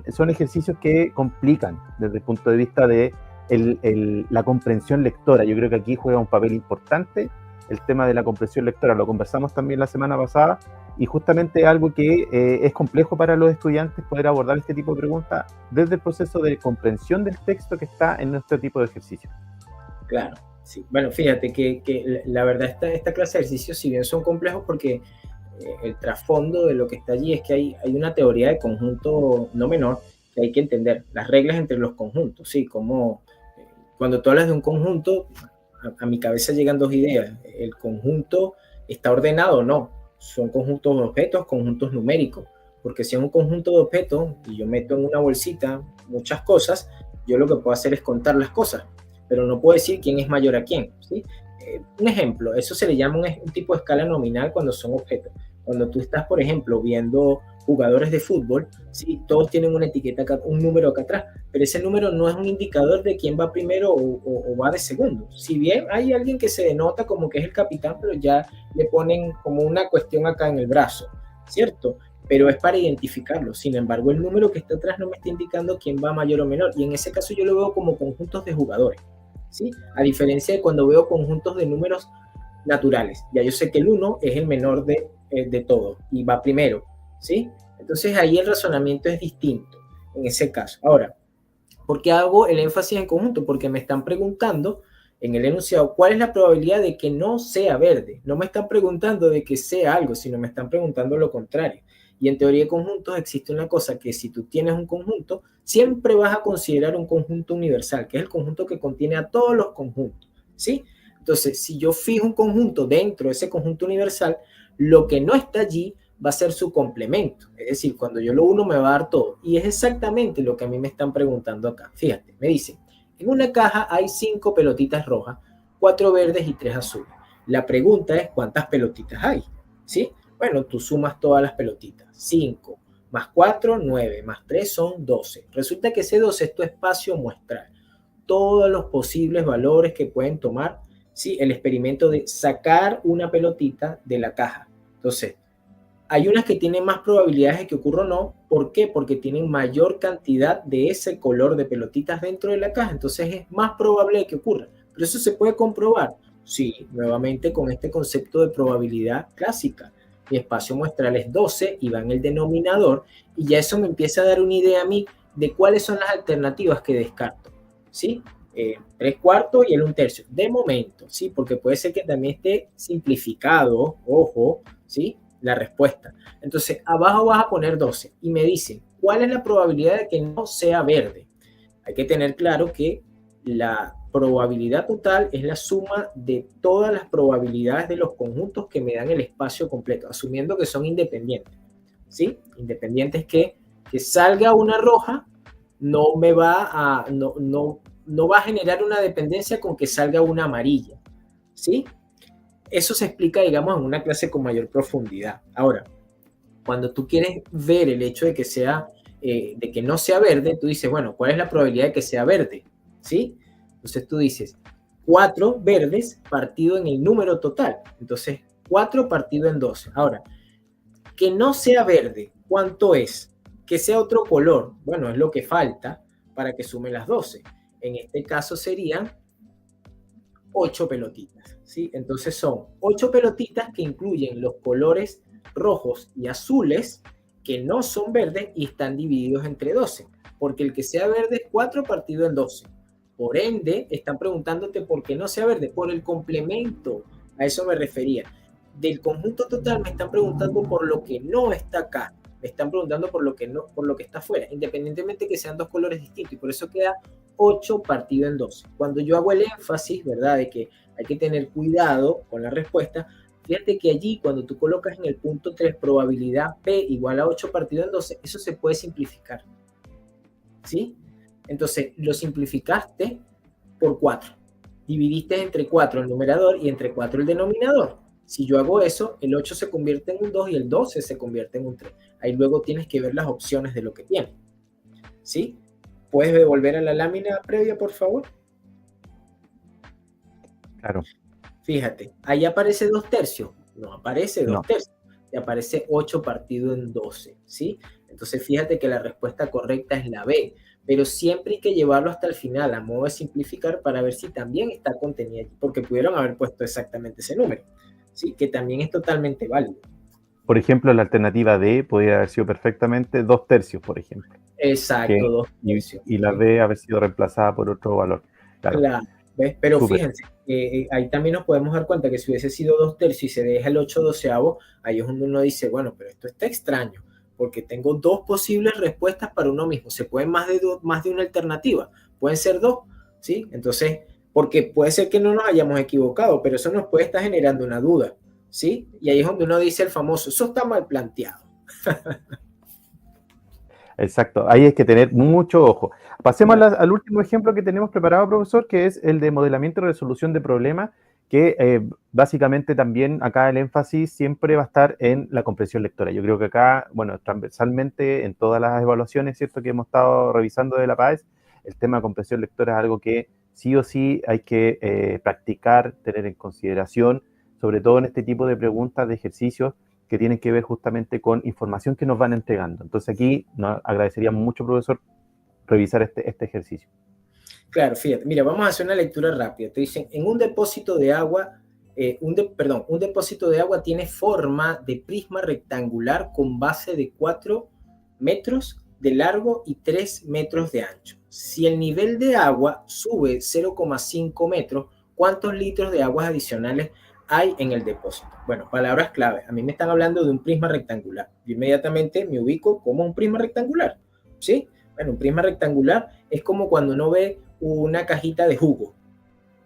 son ejercicios que complican desde el punto de vista de la comprensión lectora. Yo creo que aquí juega un papel importante el tema de la comprensión lectora. Lo conversamos también la semana pasada y justamente es algo que es complejo para los estudiantes poder abordar este tipo de preguntas desde el proceso de comprensión del texto que está en nuestro tipo de ejercicio. Claro, sí. Bueno, fíjate que la verdad esta clase de ejercicios, si bien son complejos porque el trasfondo de lo que está allí es que hay una teoría de conjunto no menor que hay que entender, las reglas entre los conjuntos, ¿sí? Como cuando tú hablas de un conjunto, a mi cabeza llegan dos ideas. El conjunto está ordenado o no. Son conjuntos de objetos, conjuntos numéricos. Porque si es un conjunto de objetos y yo meto en una bolsita muchas cosas, yo lo que puedo hacer es contar las cosas, pero no puedo decir quién es mayor a quién, ¿sí? Un ejemplo, eso se le llama un tipo de escala nominal cuando son objetos. Cuando tú estás, por ejemplo, viendo jugadores de fútbol, ¿sí? Todos tienen una etiqueta, acá, un número acá atrás, pero ese número no es un indicador de quién va primero o va de segundo. Si bien hay alguien que se denota como que es el capitán, pero ya le ponen como una cuestión acá en el brazo, ¿cierto? Pero es para identificarlo. Sin embargo, el número que está atrás no me está indicando quién va mayor o menor, y en ese caso yo lo veo como conjuntos de jugadores, ¿sí? A diferencia de cuando veo conjuntos de números naturales. Ya yo sé que el 1 es el menor de todo y va primero, ¿sí? Entonces ahí el razonamiento es distinto en ese caso. Ahora, ¿por qué hago el énfasis en conjunto? Porque me están preguntando en el enunciado cuál es la probabilidad de que no sea verde. No me están preguntando de que sea algo, sino me están preguntando lo contrario. Y en teoría de conjuntos existe una cosa que si tú tienes un conjunto, siempre vas a considerar un conjunto universal, que es el conjunto que contiene a todos los conjuntos, ¿sí? Entonces, si yo fijo un conjunto dentro de ese conjunto universal, lo que no está allí va a ser su complemento. Es decir, cuando yo lo uno me va a dar todo. Y es exactamente lo que a mí me están preguntando acá. Fíjate, me dicen, en una caja hay 5 pelotitas rojas, 4 verdes y 3 azules. La pregunta es, ¿cuántas pelotitas hay? ¿Sí? Bueno, tú sumas todas las pelotitas. 5 más 4, 9, más 3 son 12. Resulta que ese 12 es tu espacio muestral. Todos los posibles valores que pueden tomar, ¿sí? El experimento de sacar una pelotita de la caja. Entonces, hay unas que tienen más probabilidades de que ocurra o no. ¿Por qué? Porque tienen mayor cantidad de ese color de pelotitas dentro de la caja. Entonces es más probable de que ocurra. Pero eso se puede comprobar. Sí, nuevamente con este concepto de probabilidad clásica. Mi espacio muestral es 12 y va en el denominador. Y ya eso me empieza a dar una idea a mí de cuáles son las alternativas que descarto. ¿Sí? 3/4 y el 1/3. De momento, ¿sí? Porque puede ser que también esté simplificado, ojo, ¿sí? La respuesta. Entonces, abajo vas a poner 12 y me dicen, ¿cuál es la probabilidad de que no sea verde? Hay que tener claro que la probabilidad total es la suma de todas las probabilidades de los conjuntos que me dan el espacio completo, asumiendo que son independientes, ¿sí? Independientes que salga una roja no me va a, no va a generar una dependencia con que salga una amarilla, ¿sí? Eso se explica, digamos, en una clase con mayor profundidad. Ahora, cuando tú quieres ver el hecho de que sea, de que no sea verde, tú dices, bueno, ¿cuál es la probabilidad de que sea verde? ¿Sí? Entonces tú dices, 4 verdes partido en el número total. Entonces, 4 partido en 12. Ahora, que no sea verde, ¿cuánto es? Que sea otro color. Bueno, es lo que falta para que sume las 12. En este caso serían 8 pelotitas, ¿sí? Entonces son 8 pelotitas que incluyen los colores rojos y azules que no son verdes y están divididos entre 12, porque el que sea verde es 4 partido en 12. Por ende, están preguntándote por qué no sea verde, por el complemento, a eso me refería. Del conjunto total me están preguntando por lo que no está acá, me están preguntando por lo que no, por lo que está afuera, independientemente que sean dos colores distintos, y por eso queda 8 partido en 12. Cuando yo hago el énfasis, ¿verdad?, de que hay que tener cuidado con la respuesta, fíjate que allí cuando tú colocas en el punto 3 probabilidad P igual a 8 partido en 12, eso se puede simplificar, ¿sí? Entonces lo simplificaste por 4, dividiste entre 4 el numerador y entre 4 el denominador. Si yo hago eso, el 8 se convierte en un 2 y el 12 se convierte en un 3. Ahí luego tienes que ver las opciones de lo que tiene, ¿sí? ¿Puedes devolver a la lámina previa, por favor? Claro. Fíjate, ahí aparece 2/3. No aparece 2/3. Te aparece 8 partido en 12, ¿sí? Entonces fíjate que la respuesta correcta es la B, pero siempre hay que llevarlo hasta el final a modo de simplificar para ver si también está contenido allí, porque pudieron haber puesto exactamente ese número, ¿sí? Que también es totalmente válido. Por ejemplo, la alternativa D podría haber sido perfectamente 2/3, por ejemplo. Exacto, Que, y la B haber sido reemplazada por otro valor. Claro. Claro, ¿ves? Pero Súper. fíjense, ahí también nos podemos dar cuenta que si hubiese sido 2/3 y se deja el 8/12, ahí es donde uno dice, bueno, pero esto está extraño, porque tengo dos posibles respuestas para uno mismo. Se pueden más de una alternativa, pueden ser dos, ¿sí? Entonces, porque puede ser que no nos hayamos equivocado, pero eso nos puede estar generando una duda, ¿sí? Y ahí es donde uno dice el famoso, eso está mal planteado. Exacto, ahí hay que tener mucho ojo. Pasemos Claro. al último ejemplo que tenemos preparado, profesor, que es el de modelamiento y resolución de problemas, que básicamente también acá el énfasis siempre va a estar en la comprensión lectora. Yo creo que acá, bueno, transversalmente en todas las evaluaciones, ¿cierto?, que hemos estado revisando de la PAES, el tema de comprensión lectora es algo que sí o sí hay que practicar, tener en consideración, sobre todo en este tipo de preguntas, de ejercicios, que tienen que ver justamente con información que nos van entregando. Entonces aquí nos agradeceríamos mucho, profesor, revisar este ejercicio. Claro, fíjate, mira, vamos a hacer una lectura rápida. Te dicen, en un depósito de agua, un depósito de agua tiene forma de prisma rectangular con base de 4 metros de largo y 3 metros de ancho. Si el nivel de agua sube 0,5 metros, ¿cuántos litros de aguas adicionales hay en el depósito? Bueno, palabras clave. A mí me están hablando de un prisma rectangular. Yo inmediatamente me ubico como un prisma rectangular, ¿sí? Bueno, un prisma rectangular es como cuando uno ve una cajita de jugo,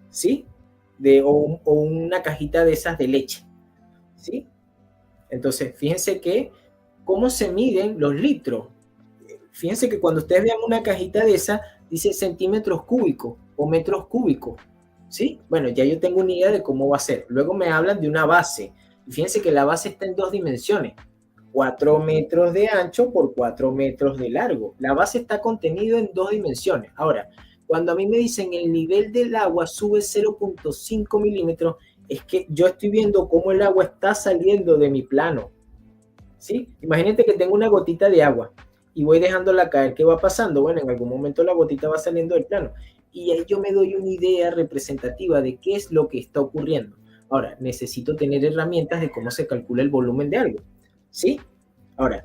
¿sí? O una cajita de esas de leche, ¿sí? Entonces, fíjense que cómo se miden los litros. Fíjense que cuando ustedes vean una cajita de esa, dice centímetros cúbicos o metros cúbicos, ¿sí? Bueno, ya yo tengo una idea de cómo va a ser. Luego me hablan de una base. Y fíjense que la base está en 2 dimensiones. 4 metros de ancho por 4 metros de largo. La base está contenida en 2 dimensiones. Ahora, cuando a mí me dicen el nivel del agua sube 0,5 milímetros, es que yo estoy viendo cómo el agua está saliendo de mi plano, ¿sí? Imagínate que tengo una gotita de agua y voy dejándola caer. ¿Qué va pasando? Bueno, en algún momento la gotita va saliendo del plano y ahí yo me doy una idea representativa de qué es lo que está ocurriendo. Ahora, necesito tener herramientas de cómo se calcula el volumen de algo, ¿sí? Ahora,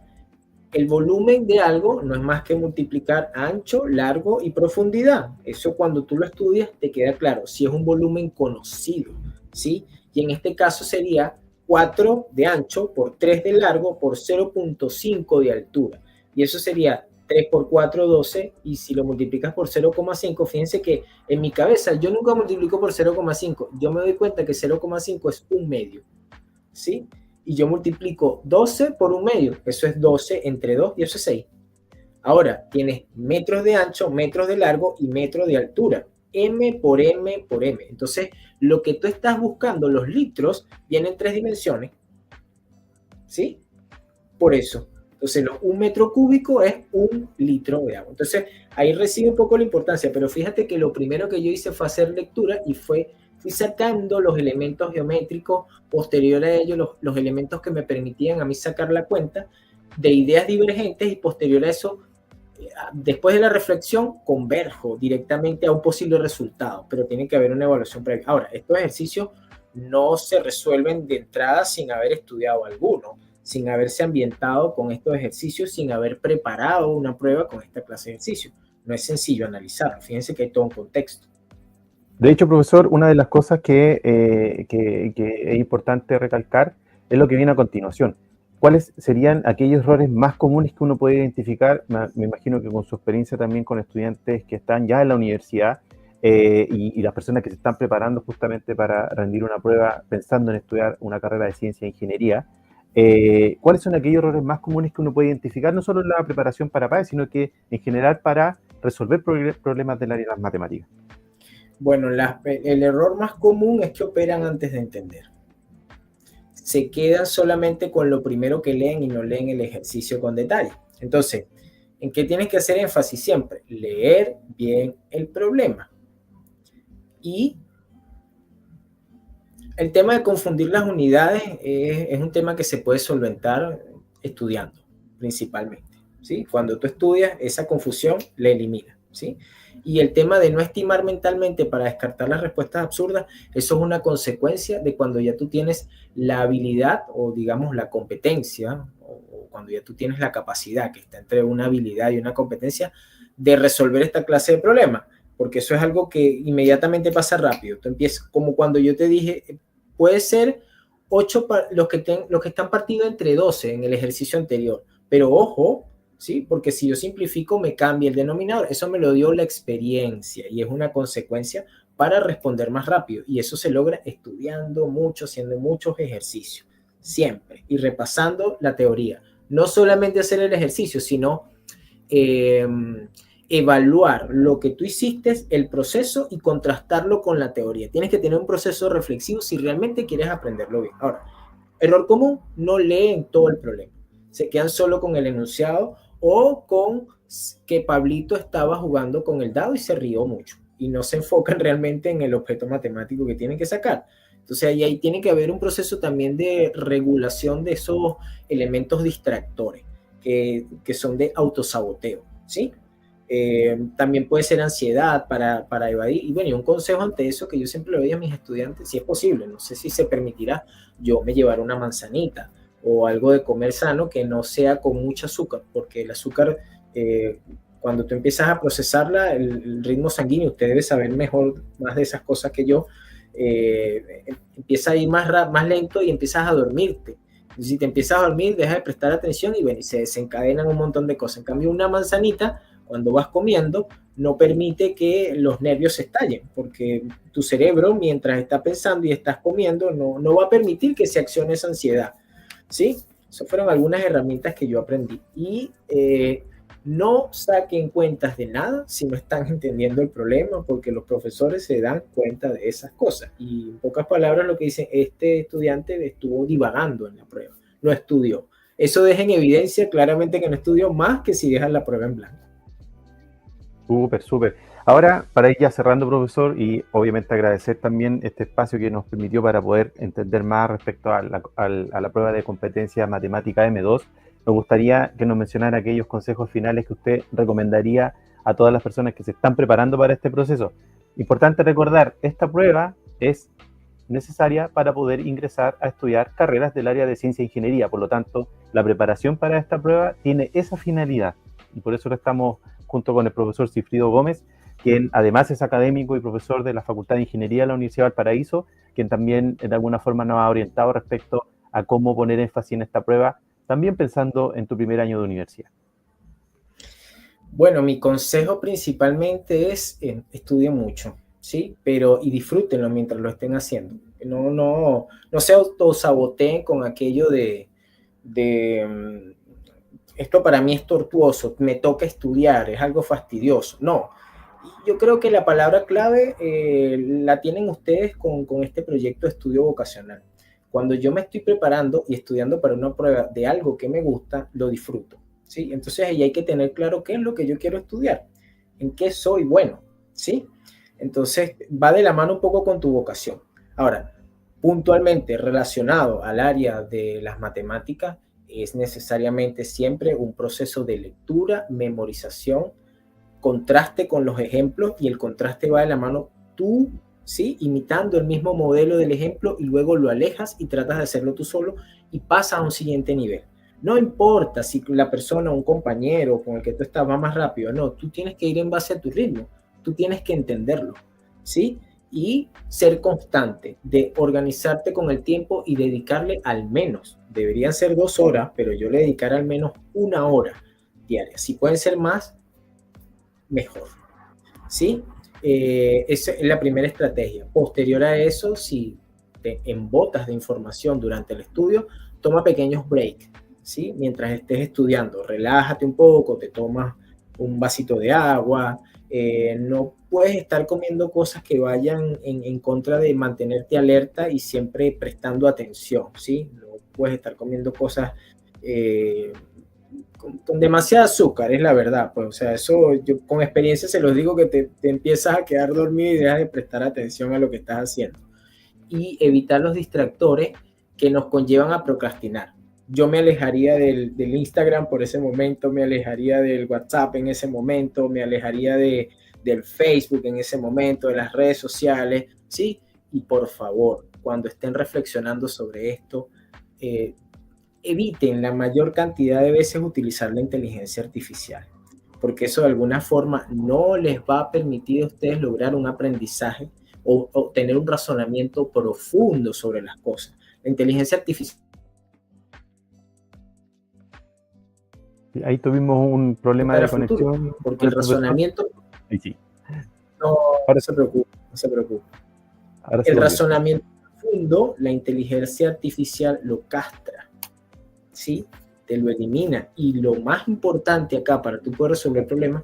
el volumen de algo no es más que multiplicar ancho, largo y profundidad. Eso cuando tú lo estudias te queda claro si es un volumen conocido, ¿sí? Y en este caso sería 4 de ancho por 3 de largo por 0,5 de altura. Y eso sería 3 por 4, 12. Y si lo multiplicas por 0,5, fíjense que en mi cabeza yo nunca multiplico por 0,5. Yo me doy cuenta que 0,5 es un medio, ¿sí? Y yo multiplico 12 por un medio, eso es 12 entre 2 y eso es 6. Ahora tienes metros de ancho, metros de largo y metros de altura. M por M por M. Entonces, lo que tú estás buscando, los litros, vienen en 3 dimensiones. ¿Sí? Por eso. Entonces, un metro cúbico es un litro de agua. Entonces, ahí recibe un poco la importancia, pero fíjate que lo primero que yo hice fue hacer lectura y fui sacando los elementos geométricos, posterior a ello, los elementos que me permitían a mí sacar la cuenta de ideas divergentes y posterior a eso, después de la reflexión, converjo directamente a un posible resultado, pero tiene que haber una evaluación previa. Ahora, estos ejercicios no se resuelven de entrada sin haber estudiado alguno, sin haberse ambientado con estos ejercicios, sin haber preparado una prueba con esta clase de ejercicios. No es sencillo analizarlo. Fíjense que hay todo un contexto. De hecho, profesor, una de las cosas que es importante recalcar es lo que viene a continuación. ¿Cuáles serían aquellos errores más comunes que uno puede identificar? Me imagino que con su experiencia también con estudiantes que están ya en la universidad y las personas que se están preparando justamente para rendir una prueba pensando en estudiar una carrera de ciencia e ingeniería, ¿cuáles son aquellos errores más comunes que uno puede identificar, no solo en la preparación para PAE, sino que en general para resolver problemas del área de las matemáticas? Bueno, el error más común es que operan antes de entender. Se quedan solamente con lo primero que leen y no leen el ejercicio con detalle. Entonces, ¿en qué tienes que hacer énfasis siempre? Leer bien el problema. Y el tema de confundir las unidades es un tema que se puede solventar estudiando, principalmente. ¿sí? Cuando tú estudias, esa confusión la eliminas, ¿sí? Y el tema de no estimar mentalmente para descartar las respuestas absurdas, eso es una consecuencia de cuando ya tú tienes la habilidad o digamos la competencia, o cuando ya tú tienes la capacidad, que está entre una habilidad y una competencia, de resolver esta clase de problemas, porque eso es algo que inmediatamente pasa rápido. Tú empiezas, como cuando yo te dije, puede ser 8 los que están partidos entre 12 en el ejercicio anterior, pero ojo, ¿sí? Porque si yo simplifico, me cambia el denominador. Eso me lo dio la experiencia y es una consecuencia para responder más rápido. Y eso se logra estudiando mucho, haciendo muchos ejercicios, siempre, y repasando la teoría. No solamente hacer el ejercicio, sino evaluar lo que tú hiciste, el proceso, y contrastarlo con la teoría. Tienes que tener un proceso reflexivo si realmente quieres aprenderlo bien. Ahora, error común, no leen todo el problema. Se quedan solo con el enunciado o con que Pablito estaba jugando con el dado y se rió mucho y no se enfocan realmente en el objeto matemático que tienen que sacar. Entonces ahí tiene que haber un proceso también de regulación de esos elementos distractores que son de autosaboteo, ¿sí? También puede ser ansiedad para evadir. Y bueno, y un consejo ante eso que yo siempre le doy a mis estudiantes, si es posible, no sé si se permitirá, yo me llevar una manzanita o algo de comer sano que no sea con mucho azúcar, porque el azúcar, cuando tú empiezas a procesarla, el ritmo sanguíneo, usted debe saber mejor más de esas cosas que yo, empieza a ir más lento y empiezas a dormirte. Y si te empiezas a dormir, dejas de prestar atención y, bueno, y se desencadenan un montón de cosas. En cambio, una manzanita, cuando vas comiendo, no permite que los nervios se estallen, porque tu cerebro, mientras está pensando y estás comiendo, no va a permitir que se accione esa ansiedad, ¿sí? Esas fueron algunas herramientas que yo aprendí. Y no saquen cuentas de nada si no están entendiendo el problema, porque los profesores se dan cuenta de esas cosas. Y en pocas palabras lo que dicen, este estudiante estuvo divagando en la prueba, no estudió. Eso deja en evidencia claramente que no estudió, más que si dejan la prueba en blanco. Súper, súper. Ahora, para ir ya cerrando, profesor, y obviamente agradecer también este espacio que nos permitió para poder entender más respecto a la prueba de competencia matemática M2, me gustaría que nos mencionara aquellos consejos finales que usted recomendaría a todas las personas que se están preparando para este proceso. Importante recordar, esta prueba es necesaria para poder ingresar a estudiar carreras del área de ciencia e ingeniería. Por lo tanto, la preparación para esta prueba tiene esa finalidad. Y por eso lo estamos junto con el profesor Cifrido Gómez, quien además es académico y profesor de la Facultad de Ingeniería de la Universidad de Valparaíso, quien también de alguna forma nos ha orientado respecto a cómo poner énfasis en esta prueba, también pensando en tu primer año de universidad. Bueno, mi consejo principalmente es estudien mucho, ¿sí? Y disfrútenlo mientras lo estén haciendo. No se autosaboteen con aquello de esto para mí es tortuoso, me toca estudiar, es algo fastidioso. No, yo creo que la palabra clave la tienen ustedes con este proyecto de estudio vocacional. Cuando yo me estoy preparando y estudiando para una prueba de algo que me gusta, lo disfruto, ¿sí? Entonces ahí hay que tener claro qué es lo que yo quiero estudiar, en qué soy bueno, ¿sí? Entonces va de la mano un poco con tu vocación. Ahora, puntualmente relacionado al área de las matemáticas, es necesariamente siempre un proceso de lectura, memorización, contraste con los ejemplos, y el contraste va de la mano tú, ¿sí? Imitando el mismo modelo del ejemplo, y luego lo alejas y tratas de hacerlo tú solo y pasas a un siguiente nivel. No importa si la persona o un compañero con el que tú estás va más rápido, no, tú tienes que ir en base a tu ritmo, tú tienes que entenderlo, ¿sí? Y ser constante, de organizarte con el tiempo y dedicarle al menos, deberían ser 2 horas, pero yo le dedicaré al menos 1 hora diaria. Si pueden ser más, mejor, ¿sí? Esa es la primera estrategia. Posterior a eso, si te embotas de información durante el estudio, toma pequeños breaks, ¿sí? Mientras estés estudiando, relájate un poco, te tomas un vasito de agua, no puedes estar comiendo cosas que vayan en contra de mantenerte alerta y siempre prestando atención, ¿sí? No puedes estar comiendo cosas con demasiado azúcar, es la verdad, pues, o sea, eso yo con experiencia se los digo, que te empiezas a quedar dormido y dejas de prestar atención a lo que estás haciendo. Y evitar los distractores que nos conllevan a procrastinar. yo me alejaría del Instagram por ese momento, me alejaría del WhatsApp en ese momento, me alejaría del Facebook en ese momento, de las redes sociales, ¿sí? Y por favor, cuando estén reflexionando sobre esto, eviten la mayor cantidad de veces utilizar la inteligencia artificial, porque eso de alguna forma no les va a permitir a ustedes lograr un aprendizaje o tener un razonamiento profundo sobre las cosas. La inteligencia artificial. Ahí tuvimos un problema de conexión. Futuro, porque el razonamiento... Ahí sí. No, Ahora, no se preocupe, no se preocupe. Ahora El razonamiento profundo, la inteligencia artificial lo castra, ¿sí? Te lo elimina. Y lo más importante acá para tú poder resolver el problema,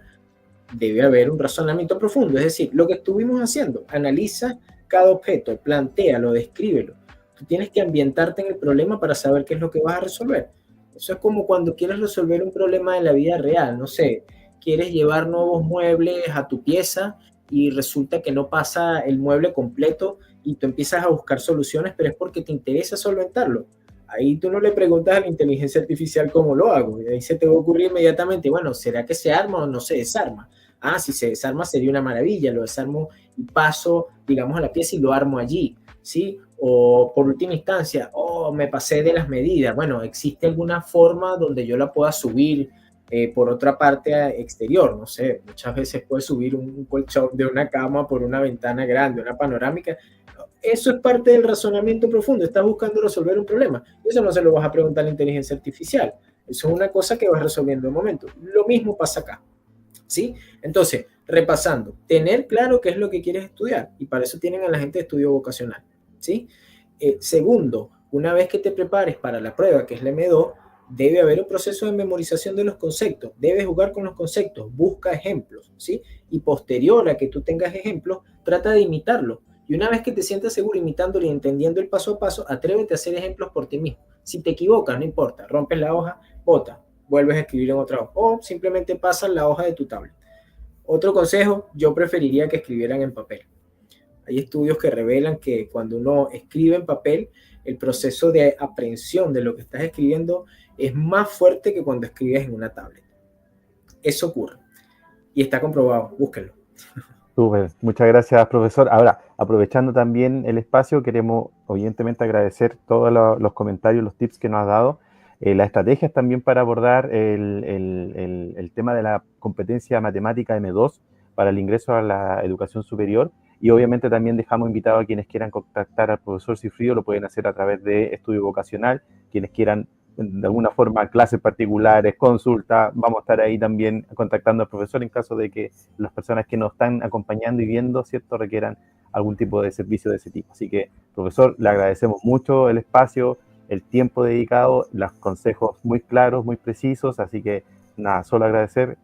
debe haber un razonamiento profundo. Es decir, lo que estuvimos haciendo, analiza cada objeto, plantéalo, descríbelo. Tú tienes que ambientarte en el problema para saber qué es lo que vas a resolver. Eso es como cuando quieres resolver un problema de la vida real. No sé, quieres llevar nuevos muebles a tu pieza y resulta que no pasa el mueble completo y tú empiezas a buscar soluciones, pero es porque te interesa solventarlo. Ahí tú no le preguntas a la inteligencia artificial cómo lo hago. Y ahí se te va a ocurrir inmediatamente, bueno, ¿será que se arma o no se desarma? Ah, si se desarma sería una maravilla, lo desarmo y paso, digamos, a la pieza y lo armo allí, ¿sí? O por última instancia, me pasé de las medidas. Bueno, ¿existe alguna forma donde yo la pueda subir por otra parte exterior? No sé, muchas veces puedes subir un colchón de una cama por una ventana grande, una panorámica. Eso es parte del razonamiento profundo. Estás buscando resolver un problema. Eso no se lo vas a preguntar a la inteligencia artificial. Eso es una cosa que vas resolviendo en el momento. Lo mismo pasa acá, ¿sí? Entonces, repasando, tener claro qué es lo que quieres estudiar. Y para eso tienen a la gente de estudio vocacional, ¿sí? Segundo, una vez que te prepares para la prueba, que es la M2, debe haber un proceso de memorización de los conceptos. Debes jugar con los conceptos, busca ejemplos, ¿sí? Y posterior a que tú tengas ejemplos, trata de imitarlo. Y una vez que te sientas seguro imitándolo y entendiendo el paso a paso, atrévete a hacer ejemplos por ti mismo. Si te equivocas, no importa, rompes la hoja, bota, vuelves a escribir en otra hoja o simplemente pasas la hoja de tu tablet. Otro consejo, yo preferiría que escribieran en papel. Hay estudios que revelan que cuando uno escribe en papel, el proceso de aprehensión de lo que estás escribiendo es más fuerte que cuando escribes en una tablet. Eso ocurre. Y está comprobado, búsquenlo. Súper, muchas gracias, profesor. Ahora, aprovechando también el espacio, queremos evidentemente agradecer todos los comentarios, los tips que nos ha dado, las estrategias también para abordar el tema de la competencia matemática M2 para el ingreso a la educación superior. Y obviamente también dejamos invitados a quienes quieran contactar al profesor Cifrido, lo pueden hacer a través de estudio vocacional. Quienes quieran de alguna forma clases particulares, consultas, vamos a estar ahí también contactando al profesor en caso de que las personas que nos están acompañando y viendo, ¿cierto?, requieran algún tipo de servicio de ese tipo. Así que, profesor, le agradecemos mucho el espacio, el tiempo dedicado, los consejos muy claros, muy precisos, así que nada, solo agradecer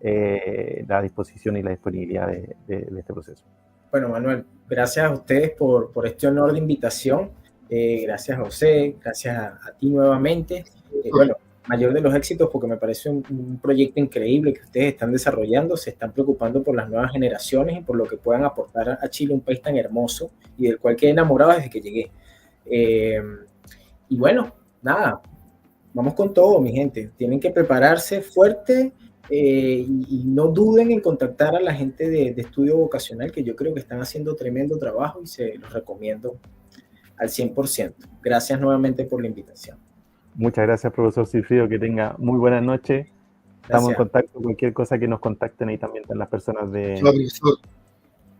la disposición y la disponibilidad de este proceso. Bueno, Manuel, gracias a ustedes por este honor de invitación. Gracias a José, gracias a ti nuevamente. Bueno, mayor de los éxitos porque me parece un proyecto increíble que ustedes están desarrollando, se están preocupando por las nuevas generaciones y por lo que puedan aportar a Chile, un país tan hermoso y del cual quedé enamorado desde que llegué. Y bueno, nada, vamos con todo, mi gente. Tienen que prepararse fuerte y no duden en contactar a la gente de estudio vocacional, que yo creo que están haciendo tremendo trabajo y se los recomiendo al 100%. Gracias nuevamente por la invitación. Muchas gracias, profesor Cifrido, que tenga muy buenas noches. Estamos en contacto, cualquier cosa que nos contacten ahí también están las personas de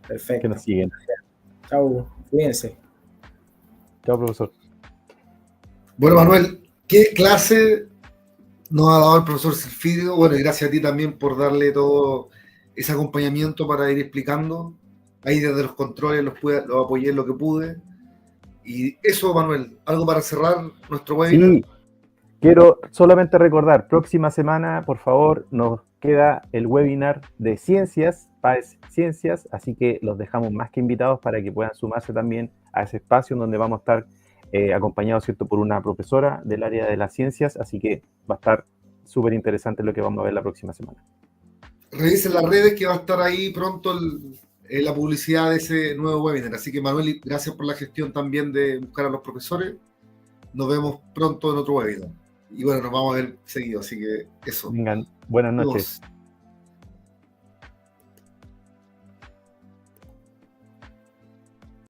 Perfecto. Que nos siguen. Chao, cuídense. Chao, profesor. Bueno, Manuel, ¿qué clase nos ha dado el profesor Cifrido? Bueno, y gracias a ti también por darle todo ese acompañamiento para ir explicando. Ahí desde los controles los apoyé en lo que pude. Y eso, Manuel, ¿algo para cerrar nuestro webinar? Sí, quiero solamente recordar, próxima semana, por favor, nos queda el webinar de ciencias, PAES Ciencias, así que los dejamos más que invitados para que puedan sumarse también a ese espacio en donde vamos a estar acompañados, ¿cierto?, por una profesora del área de las ciencias, así que va a estar súper interesante lo que vamos a ver la próxima semana. Revisen las redes que va a estar ahí pronto la publicidad de ese nuevo webinar. Así que, Manuel, gracias por la gestión también de buscar a los profesores. Nos vemos pronto en otro webinar. Y bueno, nos vamos a ver seguido, así que eso. Vengan, buenas noches. Amigos,